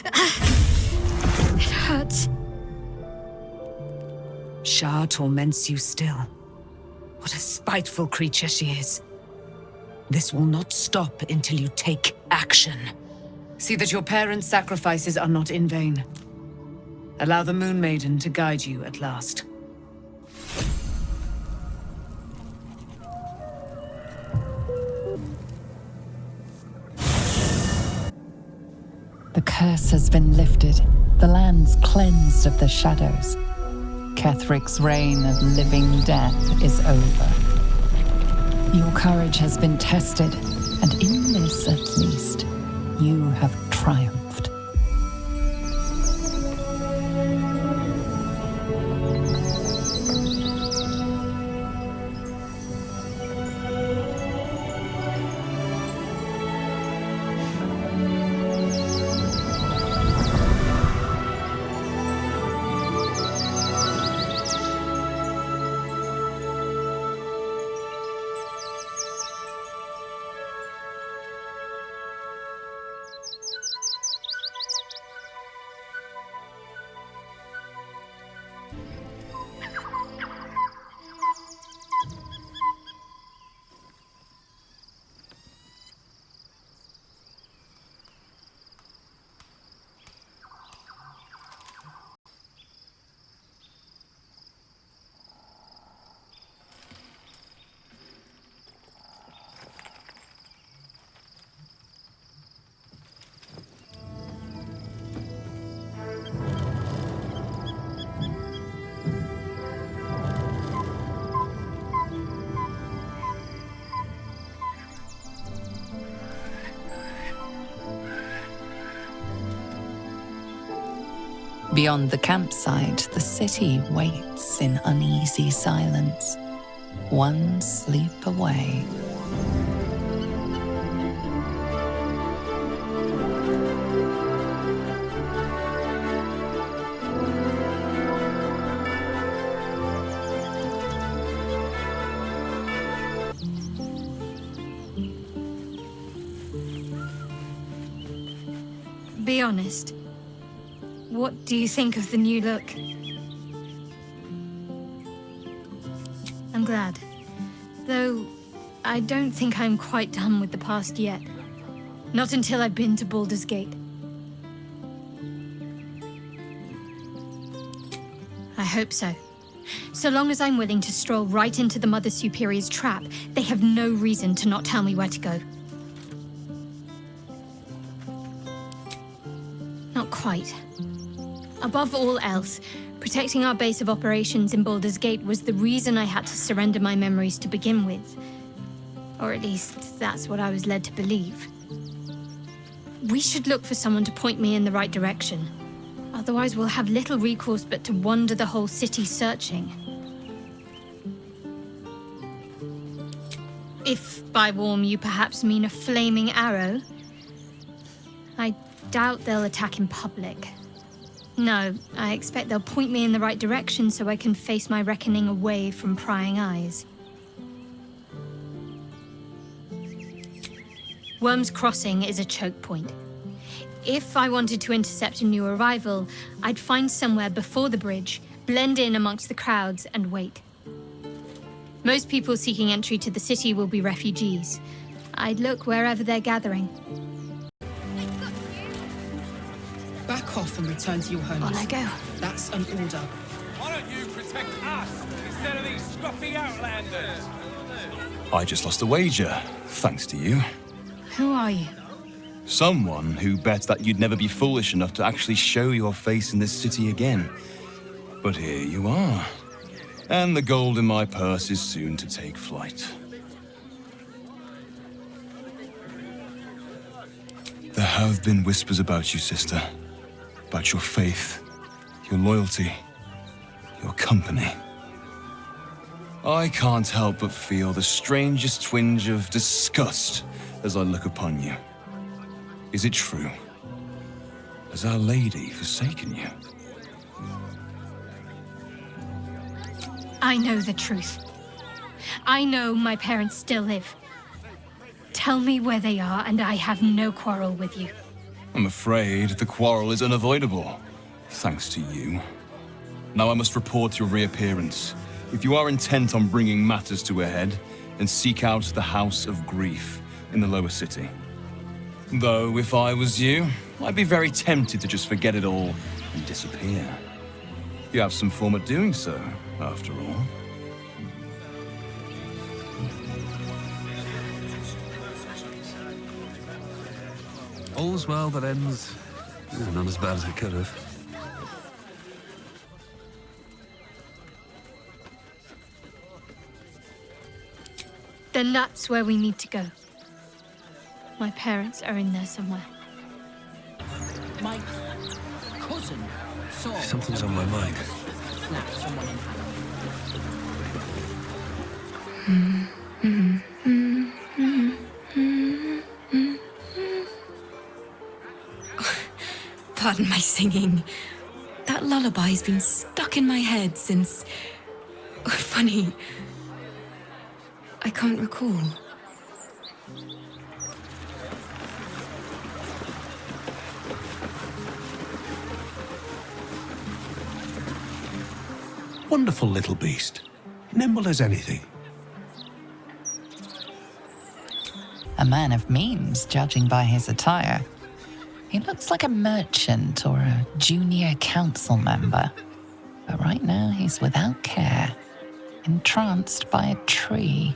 It hurts. Shah torments you still. What a spiteful creature she is. This will not stop until you take action. See that your parents' sacrifices are not in vain. Allow the Moon Maiden to guide you at last. The curse has been lifted, the land's cleansed of the shadows. Kethric's reign of living death is over. Your courage has been tested, and in this at least, you have triumphed. Beyond the campsite, the city waits in uneasy silence, one sleep away. Be honest. What do you think of the new look? I'm glad. Though, I don't think I'm quite done with the past yet. Not until I've been to Baldur's Gate. I hope so. So long as I'm willing to stroll right into the Mother Superior's trap, they have no reason to not tell me where to go. Not quite. Above all else, protecting our base of operations in Baldur's Gate was the reason I had to surrender my memories to begin with. Or at least, that's what I was led to believe. We should look for someone to point me in the right direction. Otherwise, we'll have little recourse but to wander the whole city searching. If by warm you perhaps mean a flaming arrow, I doubt they'll attack in public. No, I expect they'll point me in the right direction so I can face my reckoning away from prying eyes. Worm's Crossing is a choke point. If I wanted to intercept a new arrival, I'd find somewhere before the bridge, blend in amongst the crowds, and wait. Most people seeking entry to the city will be refugees. I'd look wherever they're gathering. Back off and return to your homes. On I go. That's an order. Why don't you protect us instead of these scruffy outlanders? I just lost a wager, thanks to you. Who are you? Someone who bet that you'd never be foolish enough to actually show your face in this city again. But here you are. And the gold in my purse is soon to take flight. There have been whispers about you, sister. About your faith, your loyalty, your company. I can't help but feel the strangest twinge of disgust as I look upon you. Is it true? Has Our Lady forsaken you? I know the truth. I know my parents still live. Tell me where they are, and I have no quarrel with you. I'm afraid the quarrel is unavoidable, thanks to you. Now I must report your reappearance. If you are intent on bringing matters to a head, then seek out the House of Grief in the lower city. Though, if I was you, I'd be very tempted to just forget it all and disappear. You have some form at doing so, after all. All's well that ends. Not as bad as it could have. Then that's where we need to go. My parents are in there somewhere. My cousin saw... Something's on my mind. Snap someone in half. Pardon my singing. That lullaby's been stuck in my head since... Funny. I can't recall. Wonderful little beast. Nimble as anything. A man of means, judging by his attire. He looks like a merchant or a junior council member. But right now he's without care, entranced by a tree.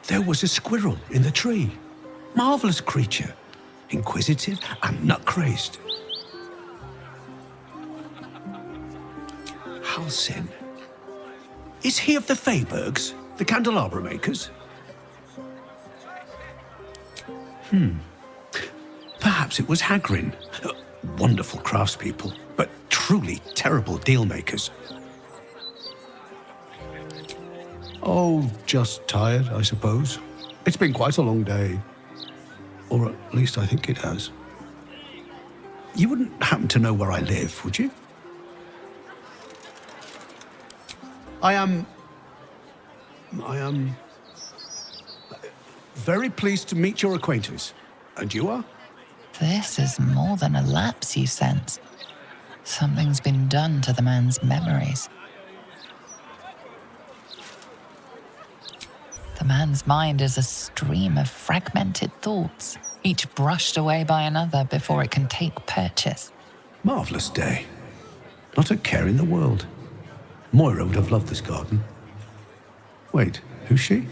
There was a squirrel in the tree. Marvelous creature. Inquisitive and nut-crazed. Halsin. Is he of the Feybergs, the candelabra makers? Perhaps it was Hagrin. Wonderful craftspeople, but truly terrible deal-makers. Oh, just tired, I suppose. It's been quite a long day. Or at least I think it has. You wouldn't happen to know where I live, would you? I am very pleased to meet your acquaintance. And you are? This is more than a lapse, you sense. Something's been done to the man's memories. The man's mind is a stream of fragmented thoughts, each brushed away by another before it can take purchase. Marvellous day. Not a care in the world. Moira would have loved this garden. Wait, who's she?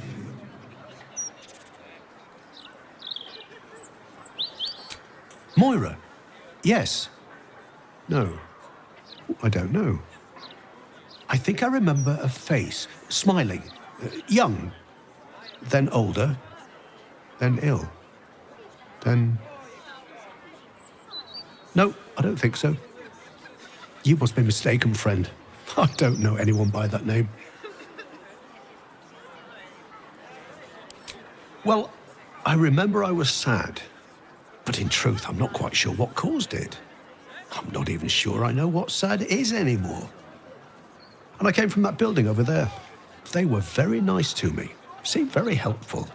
Moira? Yes. No. I don't know. I think I remember a face, smiling, young, then older, then ill, then... No, I don't think so. You must be mistaken, friend. I don't know anyone by that name. Well, I remember I was sad, but in truth, I'm not quite sure what caused it. I'm not even sure I know what sad is anymore. And I came from that building over there. They were very nice to me, seemed very helpful.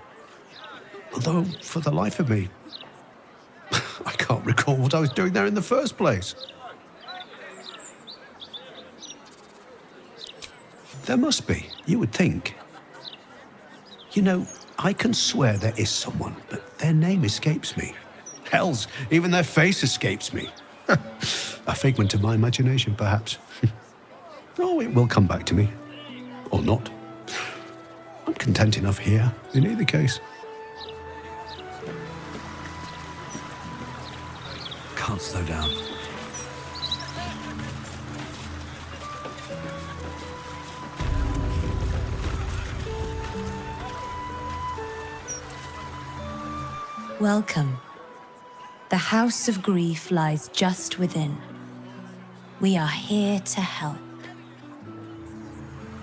Although, for the life of me, I can't recall what I was doing there in the first place. There must be, you would think. You know, I can swear there is someone, but their name escapes me. Hells, even their face escapes me. A figment of my imagination, perhaps. Oh, it will come back to me. Or not. I'm content enough here, in either case. Can't slow down. Welcome. The House of Grief lies just within. We are here to help.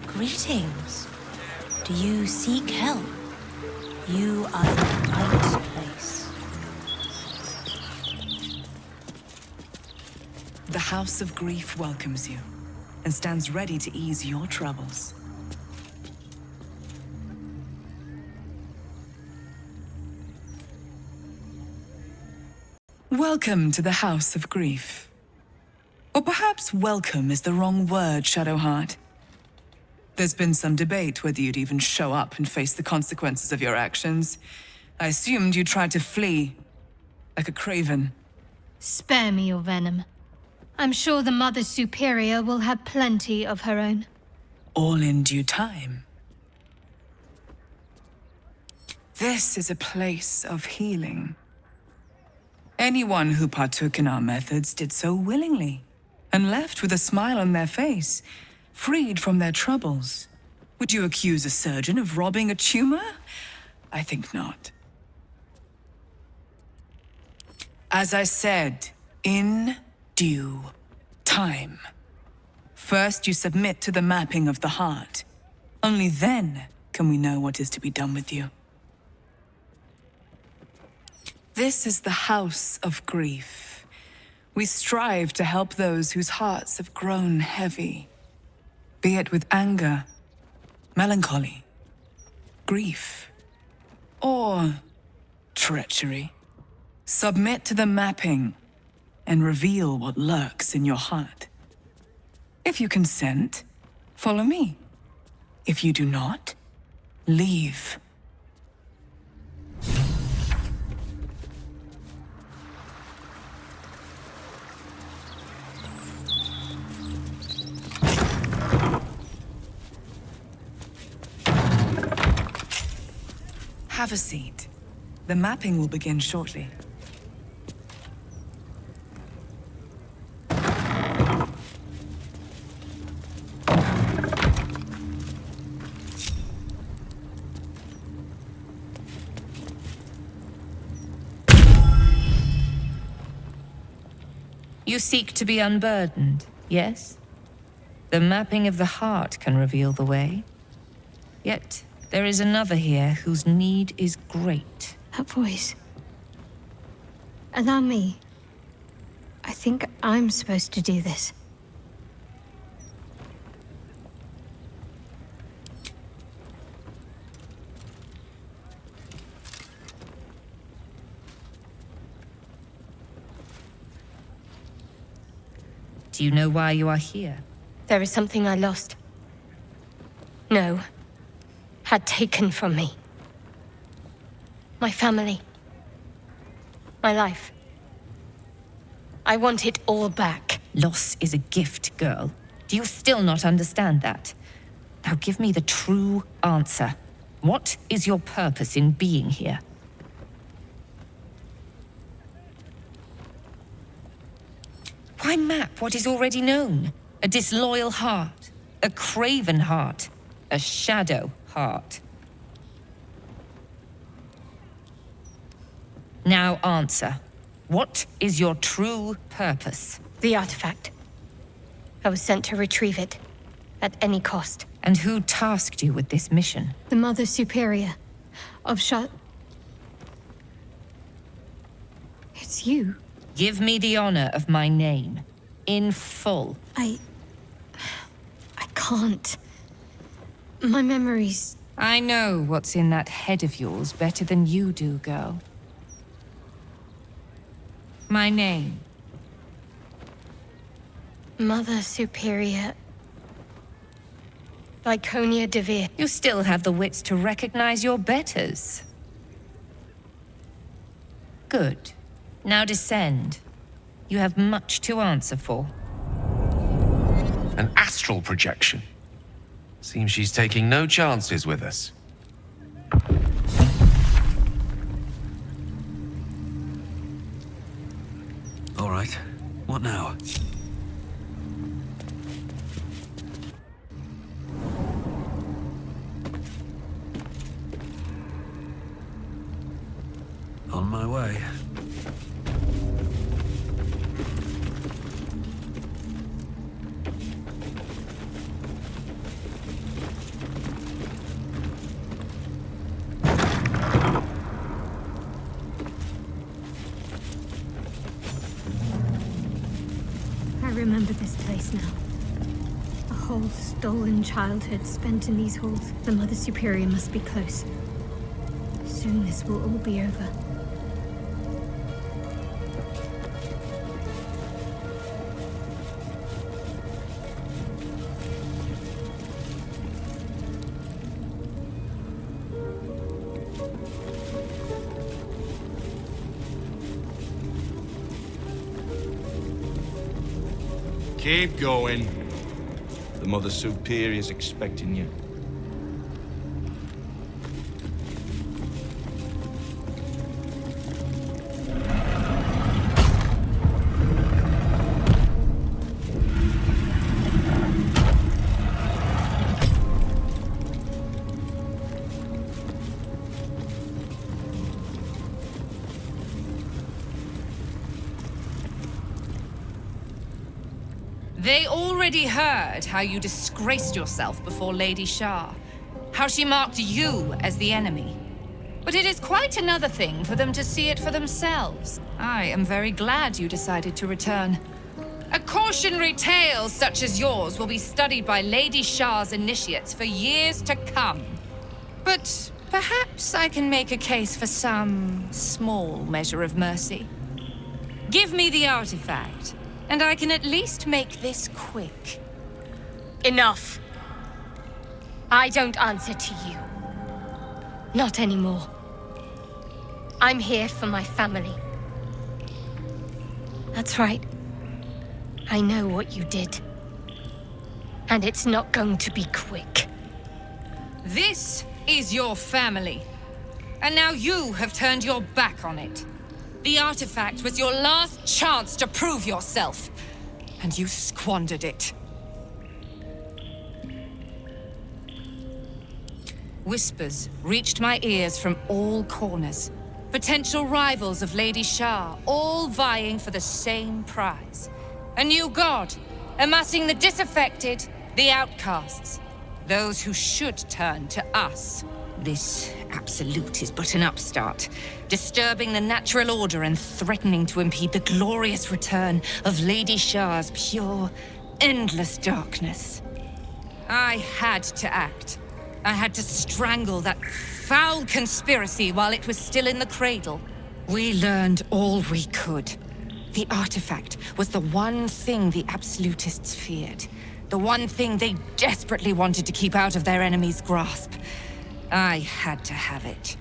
Greetings. Do you seek help? You are in the right place. The House of Grief welcomes you and stands ready to ease your troubles. Welcome to the House of Grief. Or perhaps welcome is the wrong word, Shadowheart. There's been some debate whether you'd even show up and face the consequences of your actions. I assumed you tried to flee, like a craven. Spare me your venom. I'm sure the Mother Superior will have plenty of her own. All in due time. This is a place of healing. Anyone who partook in our methods did so willingly, and left with a smile on their face, freed from their troubles. Would you accuse a surgeon of robbing a tumor? I think not. As I said, in due time. First, you submit to the mapping of the heart. Only then can we know what is to be done with you. This is the House of Grief. We strive to help those whose hearts have grown heavy, be it with anger, melancholy, grief, or treachery. Submit to the mapping and reveal what lurks in your heart. If you consent, follow me. If you do not, leave. Have a seat. The mapping will begin shortly. You seek to be unburdened, yes? The mapping of the heart can reveal the way. Yet, there is another here whose need is great. That voice. Allow me. I think I'm supposed to do this. Do you know why you are here? There is something I lost. No. Had taken from me. My family. My life. I want it all back. Loss is a gift, girl. Do you still not understand that? Now give me the true answer. What is your purpose in being here? Why map what is already known? A disloyal heart, a craven heart, a shadow heart. Now answer. What is your true purpose? The artifact. I was sent to retrieve it, at any cost. And who tasked you with this mission? The Mother Superior of It's you. Give me the honor of my name, in full. I can't. My memories... I know what's in that head of yours better than you do, girl. My name. Mother Superior... Viconia DeVere. You still have the wits to recognize your betters. Good. Now descend. You have much to answer for. An astral projection. Seems she's taking no chances with us. All right. What now? On my way. I remember this place now. A whole stolen childhood spent in these halls. The Mother Superior must be close. Soon this will all be over. Keep going. The Mother Superior's expecting you. They already heard how you disgraced yourself before Lady Shah, how she marked you as the enemy. But it is quite another thing for them to see it for themselves. I am very glad you decided to return. A cautionary tale such as yours will be studied by Lady Shah's initiates for years to come. But perhaps I can make a case for some small measure of mercy. Give me the artifact, and I can at least make this quick. Enough. I don't answer to you. Not anymore. I'm here for my family. That's right. I know what you did. And it's not going to be quick. This is your family. And now you have turned your back on it. The artifact was your last chance to prove yourself. And you squandered it. Whispers reached my ears from all corners. Potential rivals of Lady Shah, all vying for the same prize. A new god, amassing the disaffected, the outcasts. Those who should turn to us. This absolute is but an upstart, disturbing the natural order and threatening to impede the glorious return of Lady Shah's pure, endless darkness. I had to act. I had to strangle that foul conspiracy while it was still in the cradle. We learned all we could. The artifact was the one thing the absolutists feared. The one thing they desperately wanted to keep out of their enemy's grasp. I had to have it.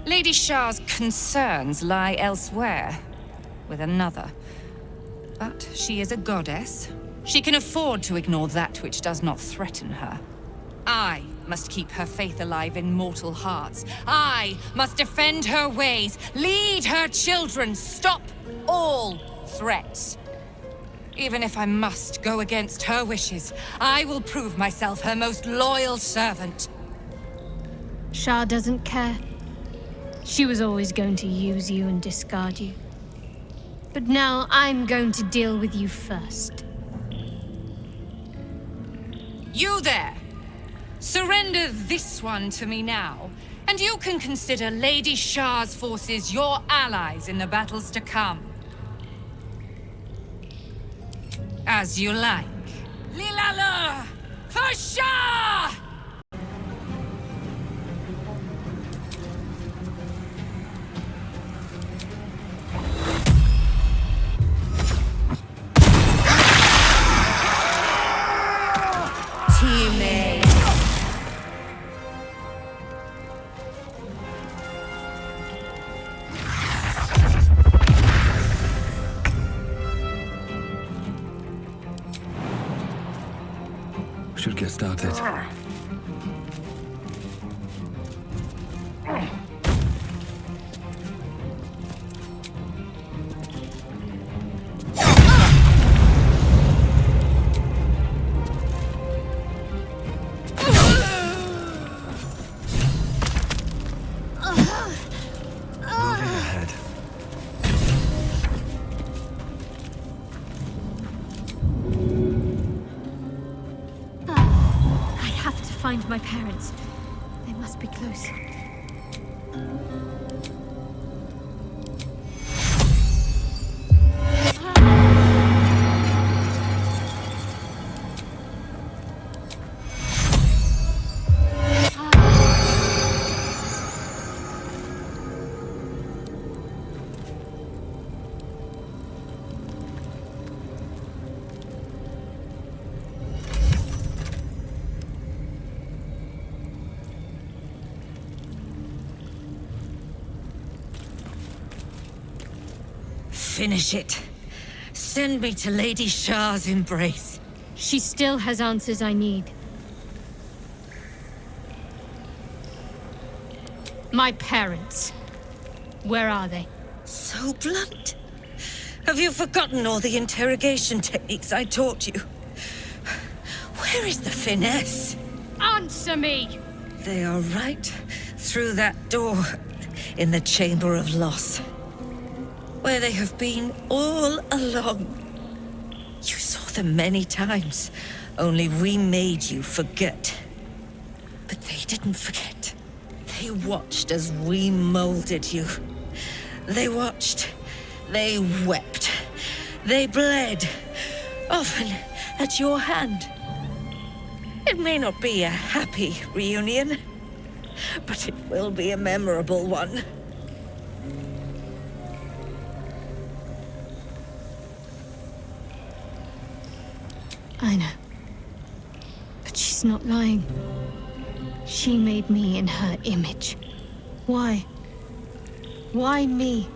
Lady Shah's concerns lie elsewhere, with another. But she is a goddess. She can afford to ignore that which does not threaten her. I must keep her faith alive in mortal hearts. I must defend her ways, lead her children, stop all threats. Even if I must go against her wishes, I will prove myself her most loyal servant. Shah doesn't care. She was always going to use you and discard you. But now I'm going to deal with you first. You there! Surrender this one to me now, and you can consider Lady Shah's forces your allies in the battles to come. As you like. Lilala! For Shah! Teammate. Should get started. Find my parents. They must be close. Finish it. Send me to Lady Shah's embrace. She still has answers I need. My parents. Where are they? So blunt. Have you forgotten all the interrogation techniques I taught you? Where is the finesse? Answer me! They are right through that door in the Chamber of Loss. Where they have been all along. You saw them many times, only we made you forget. But they didn't forget. They watched as we molded you. They watched, they wept, they bled, often at your hand. It may not be a happy reunion, but it will be a memorable one. I know. But she's not lying. She made me in her image. Why? Why me?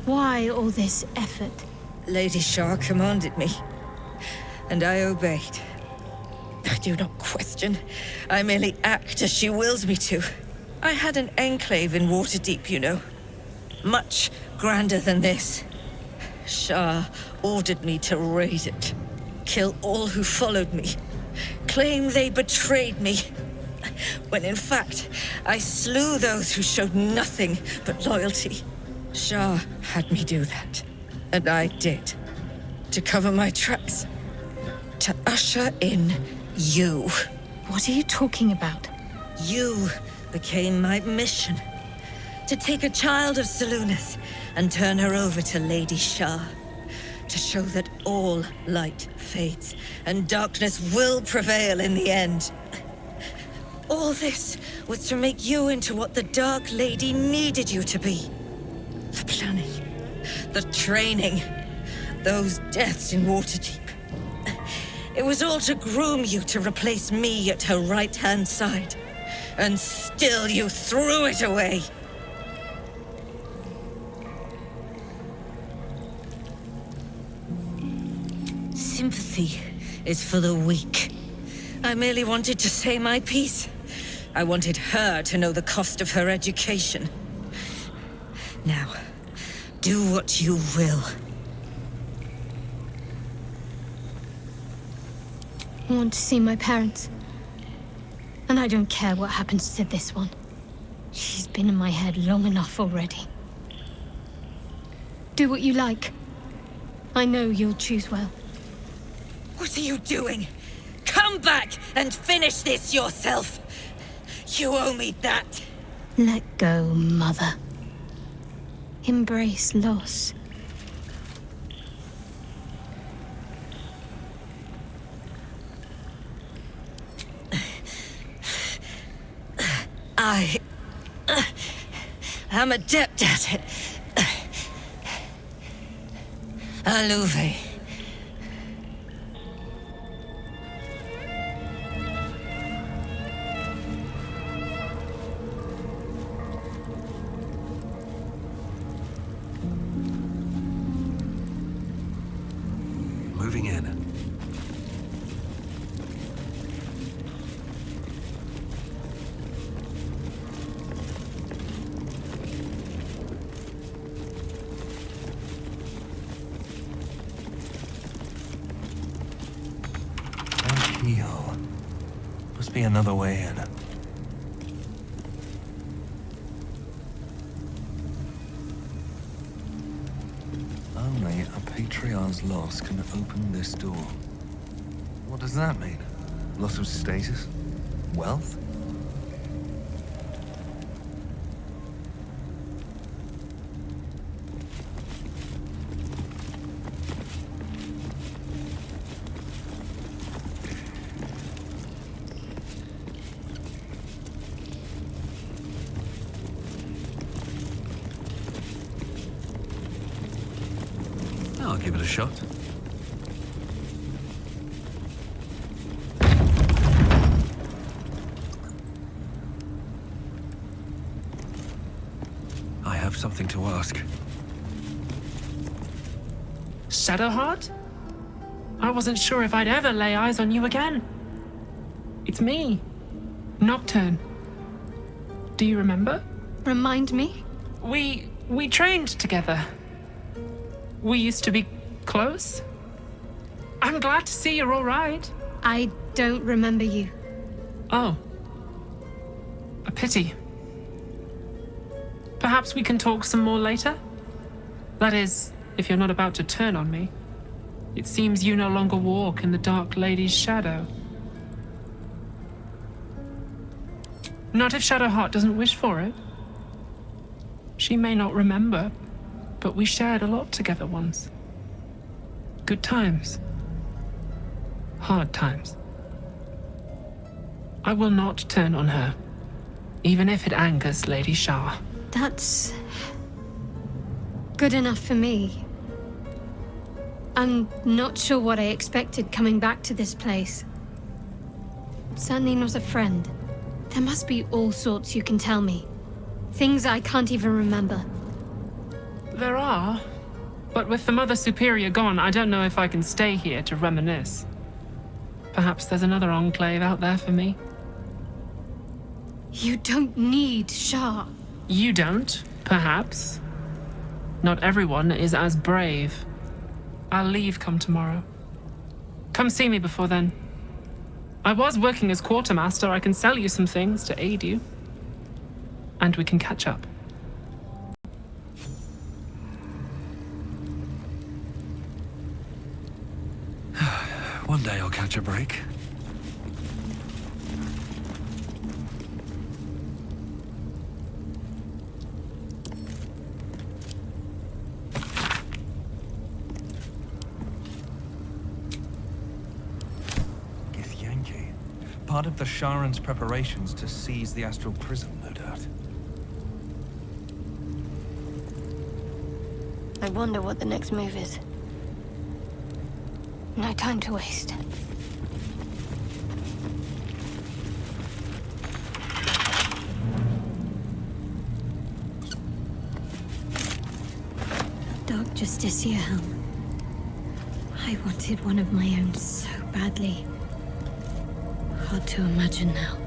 Why all this effort? Lady Shah commanded me, and I obeyed. I do not question. I merely act as she wills me to. I had an enclave in Waterdeep, you know. Much grander than this. Shah ordered me to raid it. Kill all who followed me. Claim they betrayed me. When in fact, I slew those who showed nothing but loyalty. Shah had me do that, and I did. To cover my tracks. To usher in you. What are you talking about? You became my mission. To take a child of Selûne's and turn her over to Lady Shah. To show that all light fades and darkness will prevail in the end. All this was to make you into what the Dark Lady needed you to be. The planning, the training, those deaths in Waterdeep. It was all to groom you to replace me at her right-hand side. And still you threw it away. Sympathy is for the weak. I merely wanted to say my piece. I wanted her to know the cost of her education. Now, do what you will. I want to see my parents. And I don't care what happens to this one. She's been in my head long enough already. Do what you like. I know you'll choose well. What are you doing? Come back and finish this yourself. You owe me that. Let go, Mother. Embrace loss. I am adept at it. Aluve. Moving in. Keyhole. Must be another way in. Only a Patriarch's loss can open this door. What does that mean? Loss of status? Wealth? I'll give it a shot. I have something to ask. Shadowheart? I wasn't sure if I'd ever lay eyes on you again. It's me, Nocturne. Do you remember? Remind me? We trained together. We used to be close. I'm glad to see you're all right. I don't remember you. Oh. A pity. Perhaps we can talk some more later? That is, if you're not about to turn on me. It seems you no longer walk in the Dark Lady's shadow. Not if Shadowheart doesn't wish for it. She may not remember, but we shared a lot together once. Good times. Hard times. I will not turn on her, even if it angers Lady Shah. That's good enough for me. I'm not sure what I expected coming back to this place. Certainly not a friend. There must be all sorts you can tell me. Things I can't even remember. There are, but with the Mother Superior gone, I don't know if I can stay here to reminisce. Perhaps there's another enclave out there for me. You don't need Shah. You don't, perhaps. Not everyone is as brave. I'll leave come tomorrow. Come see me before then. I was working as quartermaster. I can sell you some things to aid you. And we can catch up. One day I'll catch a break. Githyanki. Part of the Sharan's preparations to seize the astral prism, no doubt. I wonder what the next move is. No time to waste. Dark Justicia helm. I wanted one of my own so badly. Hard to imagine now.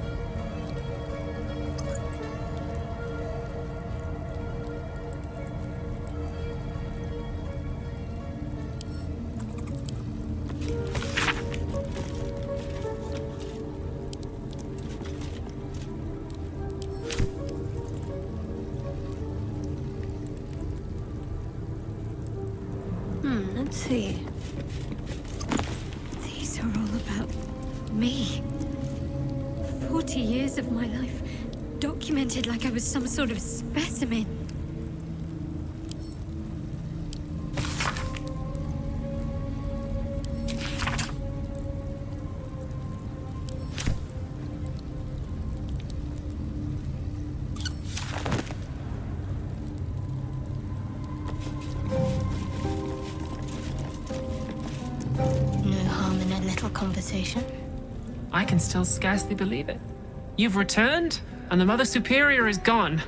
Let's see. These are all about me. 40 years of my life, documented like I was some sort of specimen. Conversation. I can still scarcely believe it. You've returned, and the Mother Superior is gone.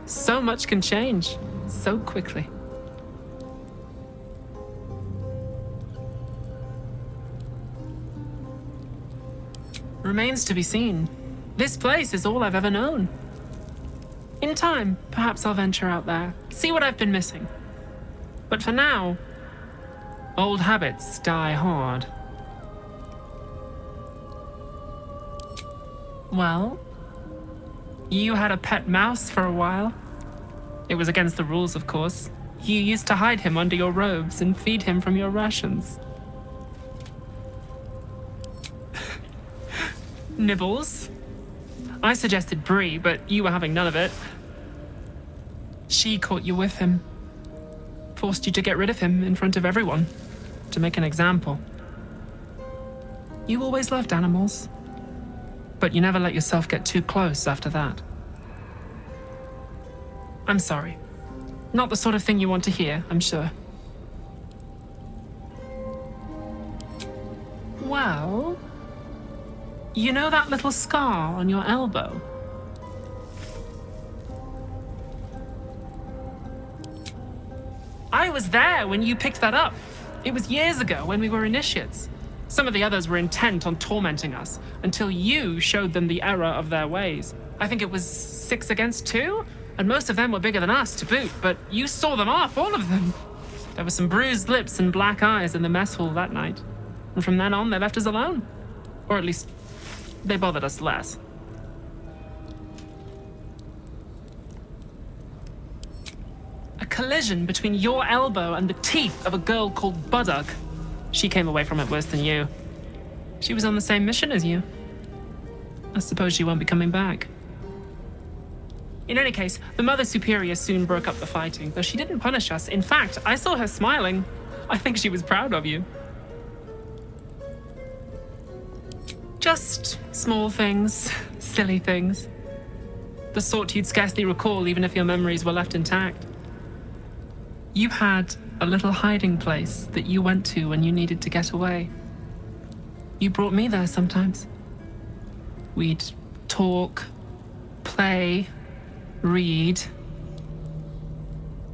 So much can change, so quickly. Remains to be seen. This place is all I've ever known. In time, perhaps I'll venture out there, see what I've been missing. But for now, old habits die hard. Well, you had a pet mouse for a while. It was against the rules, of course. You used to hide him under your robes and feed him from your rations. Nibbles. I suggested Bree, but you were having none of it. She caught you with him. Forced you to get rid of him in front of everyone. To make an example. You always loved animals. But you never let yourself get too close after that. I'm sorry. Not the sort of thing you want to hear, I'm sure. Well, you know that little scar on your elbow? I was there when you picked that up. It was years ago when we were initiates. Some of the others were intent on tormenting us until you showed them the error of their ways. I think it was 6 against 2, and most of them were bigger than us to boot, but you saw them off, all of them. There were some bruised lips and black eyes in the mess hall that night. And from then on, they left us alone. Or at least, they bothered us less. A collision between your elbow and the teeth of a girl called Buddock. She came away from it worse than you. She was on the same mission as you. I suppose she won't be coming back. In any case, the Mother Superior soon broke up the fighting, though she didn't punish us. In fact, I saw her smiling. I think she was proud of you. Just small things, silly things. The sort you'd scarcely recall even if your memories were left intact. You had a little hiding place that you went to when you needed to get away. You brought me there sometimes. We'd talk, play, read,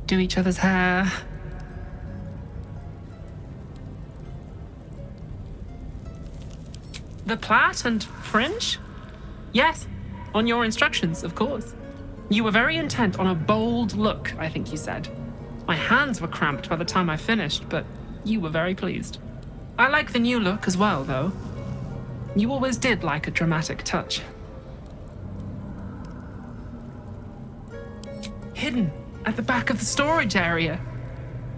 do each other's hair. The plait and fringe? Yes, on your instructions, of course. You were very intent on a bold look, I think you said. My hands were cramped by the time I finished, but you were very pleased. I like the new look as well, though. You always did like a dramatic touch. Hidden at the back of the storage area.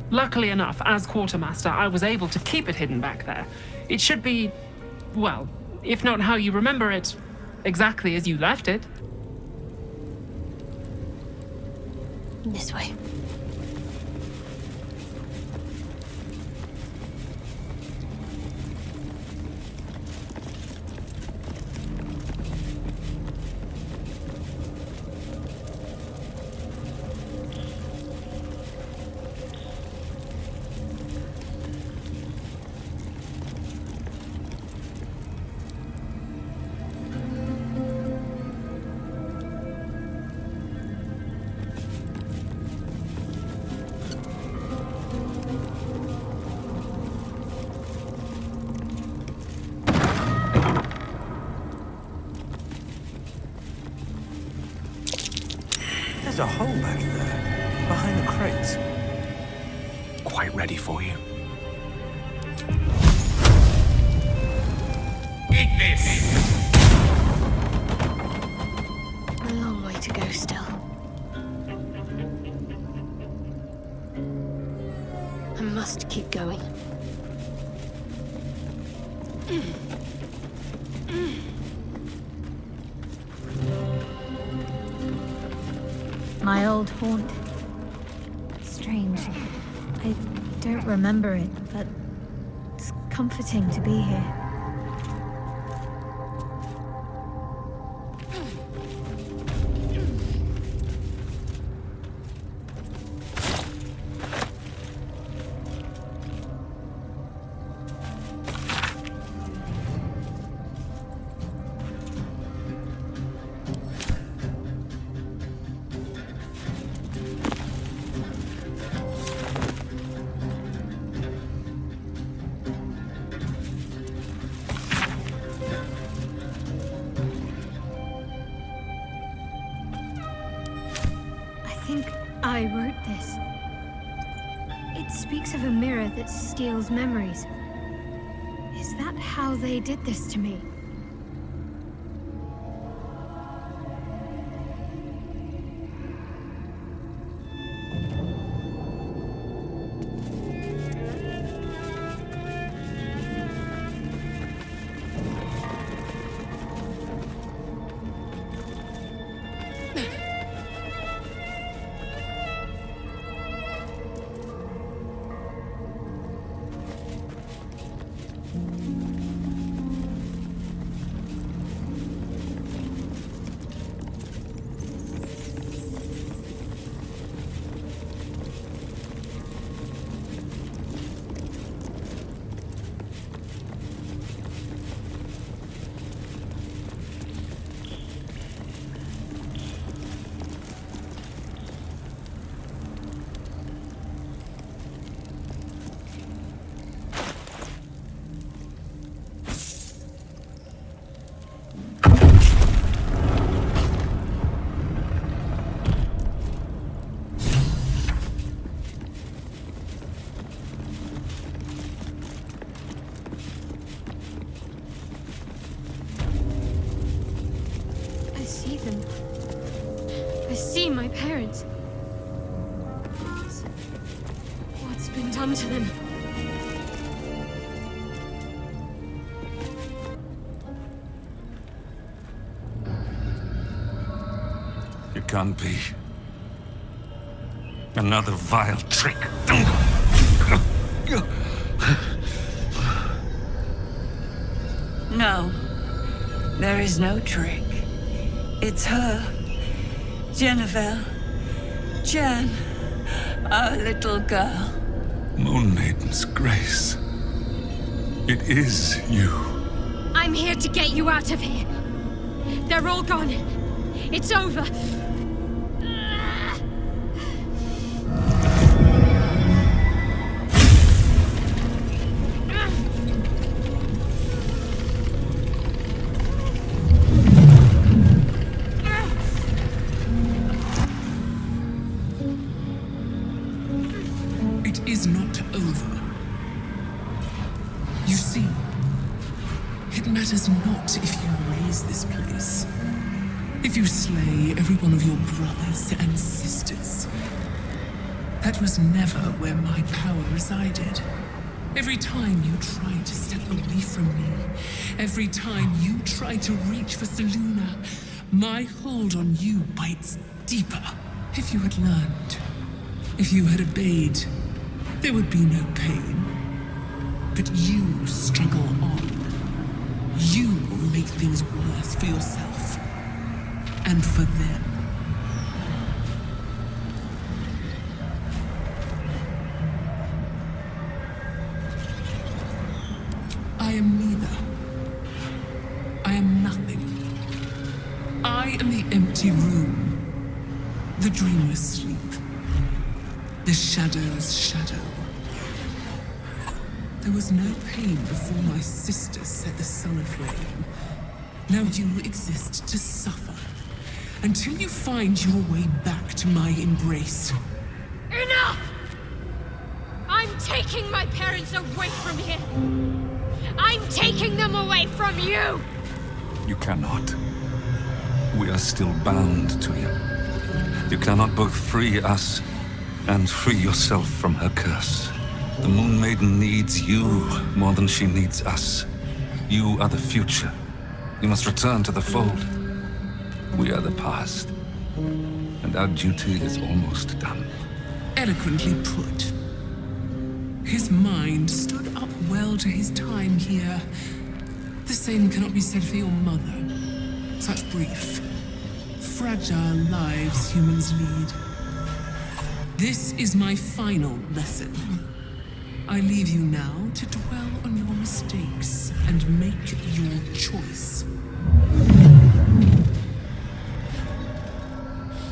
Luckily enough, as quartermaster, I was able to keep it hidden back there. It should be, well, if not how you remember it, exactly as you left it. This way. There's a hole back there, behind the crates. Quite ready for you. Eat this! A long way to go still. I must keep going. My old haunt. Strange. I don't remember it, but it's comforting to be here. I wrote this. It speaks of a mirror that steals memories. Is that how they did this to me? I see my parents. What's been done to them? It can't be. Another vile trick. No, there is no trick. It's her. Jennifer. Jen. Our little girl. Moon Maiden's grace. It is you. I'm here to get you out of here. They're all gone. It's over. It is not over. You see, it matters not if you raise this place. If you slay every one of your brothers and sisters. That was never where my power resided. Every time you tried to step away from me, every time you tried to reach for Selûne, my hold on you bites deeper. If you had learned, if you had obeyed, there would be no pain. But you struggle on. You will make things worse for yourself. And for them. I am neither. I am nothing. I am the empty room, the dreamless sleep, the shadow's shadow. There was no pain before my sister set the sun aflame. Now you exist to suffer, until you find your way back to my embrace. Enough! I'm taking my parents away from here. I'm taking them away from you! You cannot. We are still bound to you. You cannot both free us and free yourself from her curse. The Moon Maiden needs you more than she needs us. You are the future. You must return to the fold. We are the past. And our duty is almost done. Eloquently put. His mind stood up well to his time here. The same cannot be said for your mother. Such brief, fragile lives humans lead. This is my final lesson. I leave you now to dwell on your mistakes and make your choice.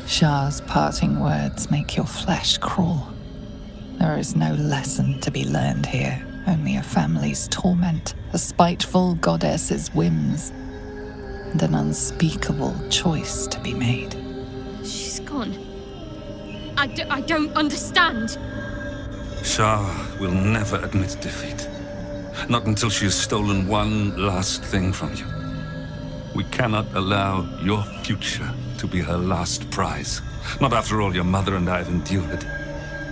Shah's parting words make your flesh crawl. There is no lesson to be learned here, only a family's torment, a spiteful goddess's whims, and an unspeakable choice to be made. She's gone. I don't understand. Shah will never admit defeat. Not until she has stolen one last thing from you. We cannot allow your future to be her last prize. Not after all your mother and I have endured.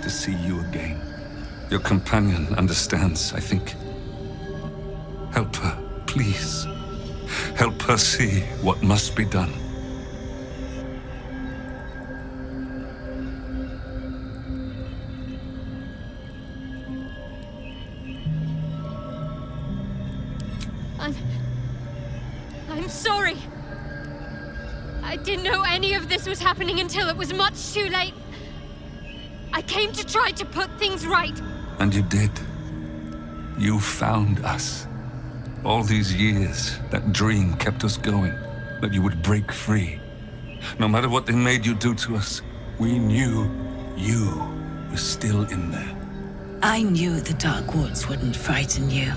To see you again. Your companion understands, I think. Help her, please. Help her see what must be done. I'm sorry. I didn't know any of this was happening until it was much too late. I came to try to put things right. And you did. You found us. All these years, that dream kept us going. That you would break free. No matter what they made you do to us, we knew you were still in there. I knew the Dark Woods wouldn't frighten you.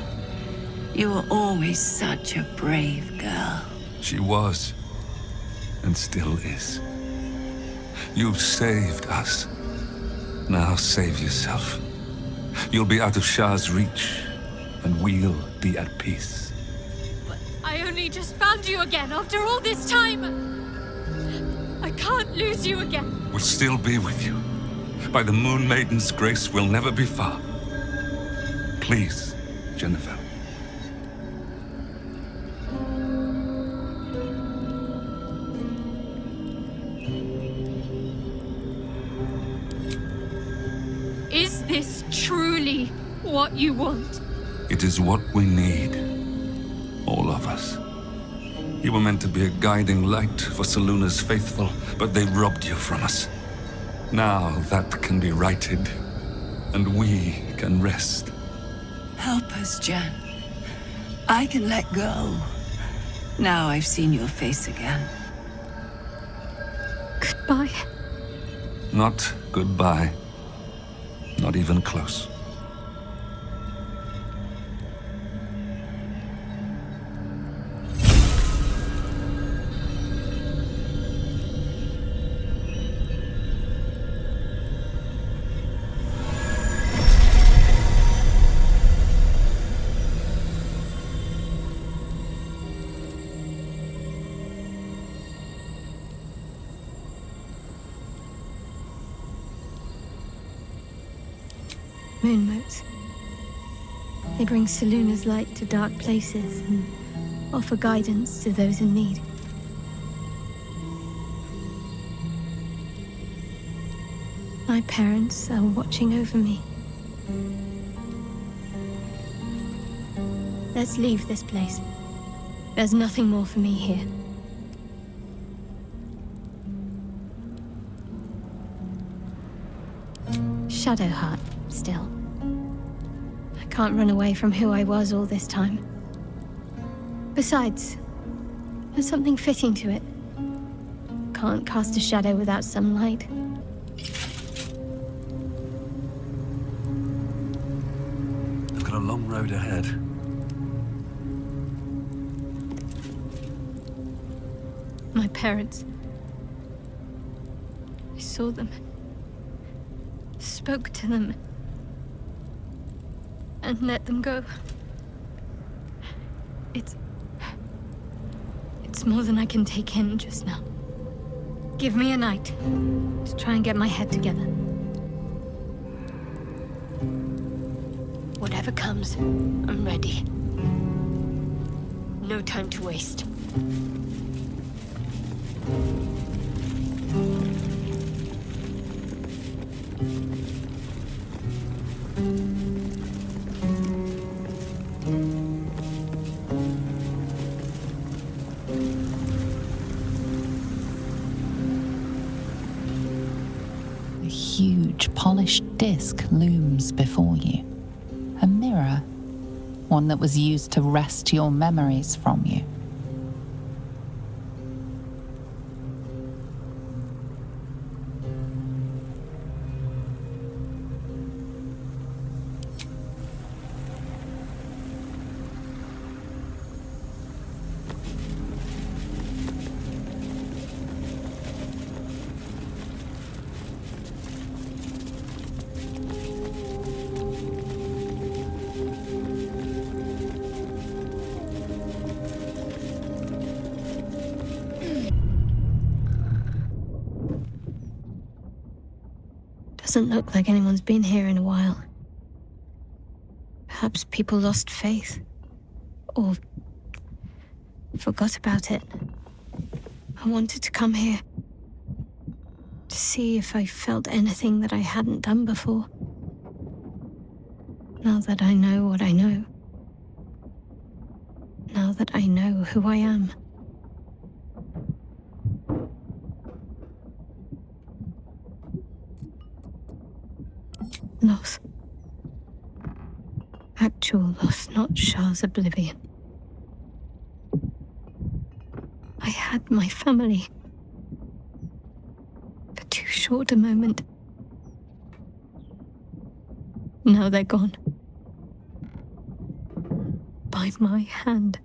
You were always such a brave girl. She was, and still is. You've saved us. Now save yourself. You'll be out of Shah's reach, and we'll be at peace. But I only just found you again after all this time. I can't lose you again. We'll still be with you. By the Moon Maiden's grace, we'll never be far. Please, Jennifer. Is this truly what you want? It is what we need. All of us. You were meant to be a guiding light for Selûne's faithful, but they robbed you from us. Now that can be righted, and we can rest. Help us, Jen. I can let go. Now I've seen your face again. Goodbye. Not goodbye. Not even close. moon motes. They bring Seluna's light to dark places and offer guidance to those in need. My parents are watching over me. Let's leave this place. There's nothing more for me here. Shadowheart, still. I can't run away from who I was all this time. Besides, there's something fitting to it. Can't cast a shadow without some light. I've got a long road ahead. My parents. I saw them. Spoke to them. And let them go. It's more than I can take in just now. Give me a night to try and get my head together. Whatever comes, I'm ready. No time to waste. A huge polished disc looms before you. A mirror, one that was used to wrest your memories from you. Doesn't look like anyone's been here in a while. Perhaps people lost faith. Or forgot about it. I wanted to come here. To see if I felt anything that I hadn't done before. Now that I know what I know. Now that I know who I am. Loss. Actual loss, not Shah's oblivion. I had my family. For too short a moment. Now they're gone. By my hand.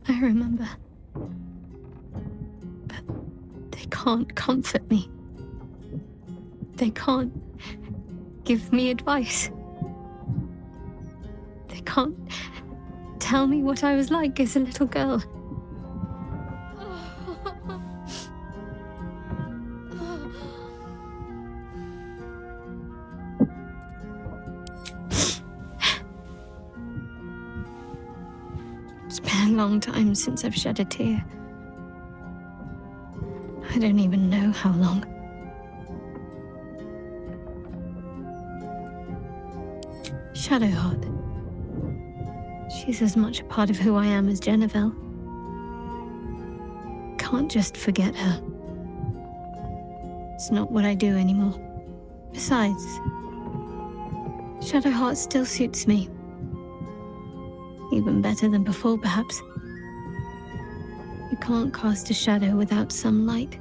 I remember. But they can't comfort me. They can't give me advice. They can't tell me what I was like as a little girl. It's been a long time since I've shed a tear. I don't even know how long. Shadowheart. She's as much a part of who I am as Jennifer. Can't just forget her. It's not what I do anymore. Besides, Shadowheart still suits me. Even better than before, perhaps. You can't cast a shadow without some light.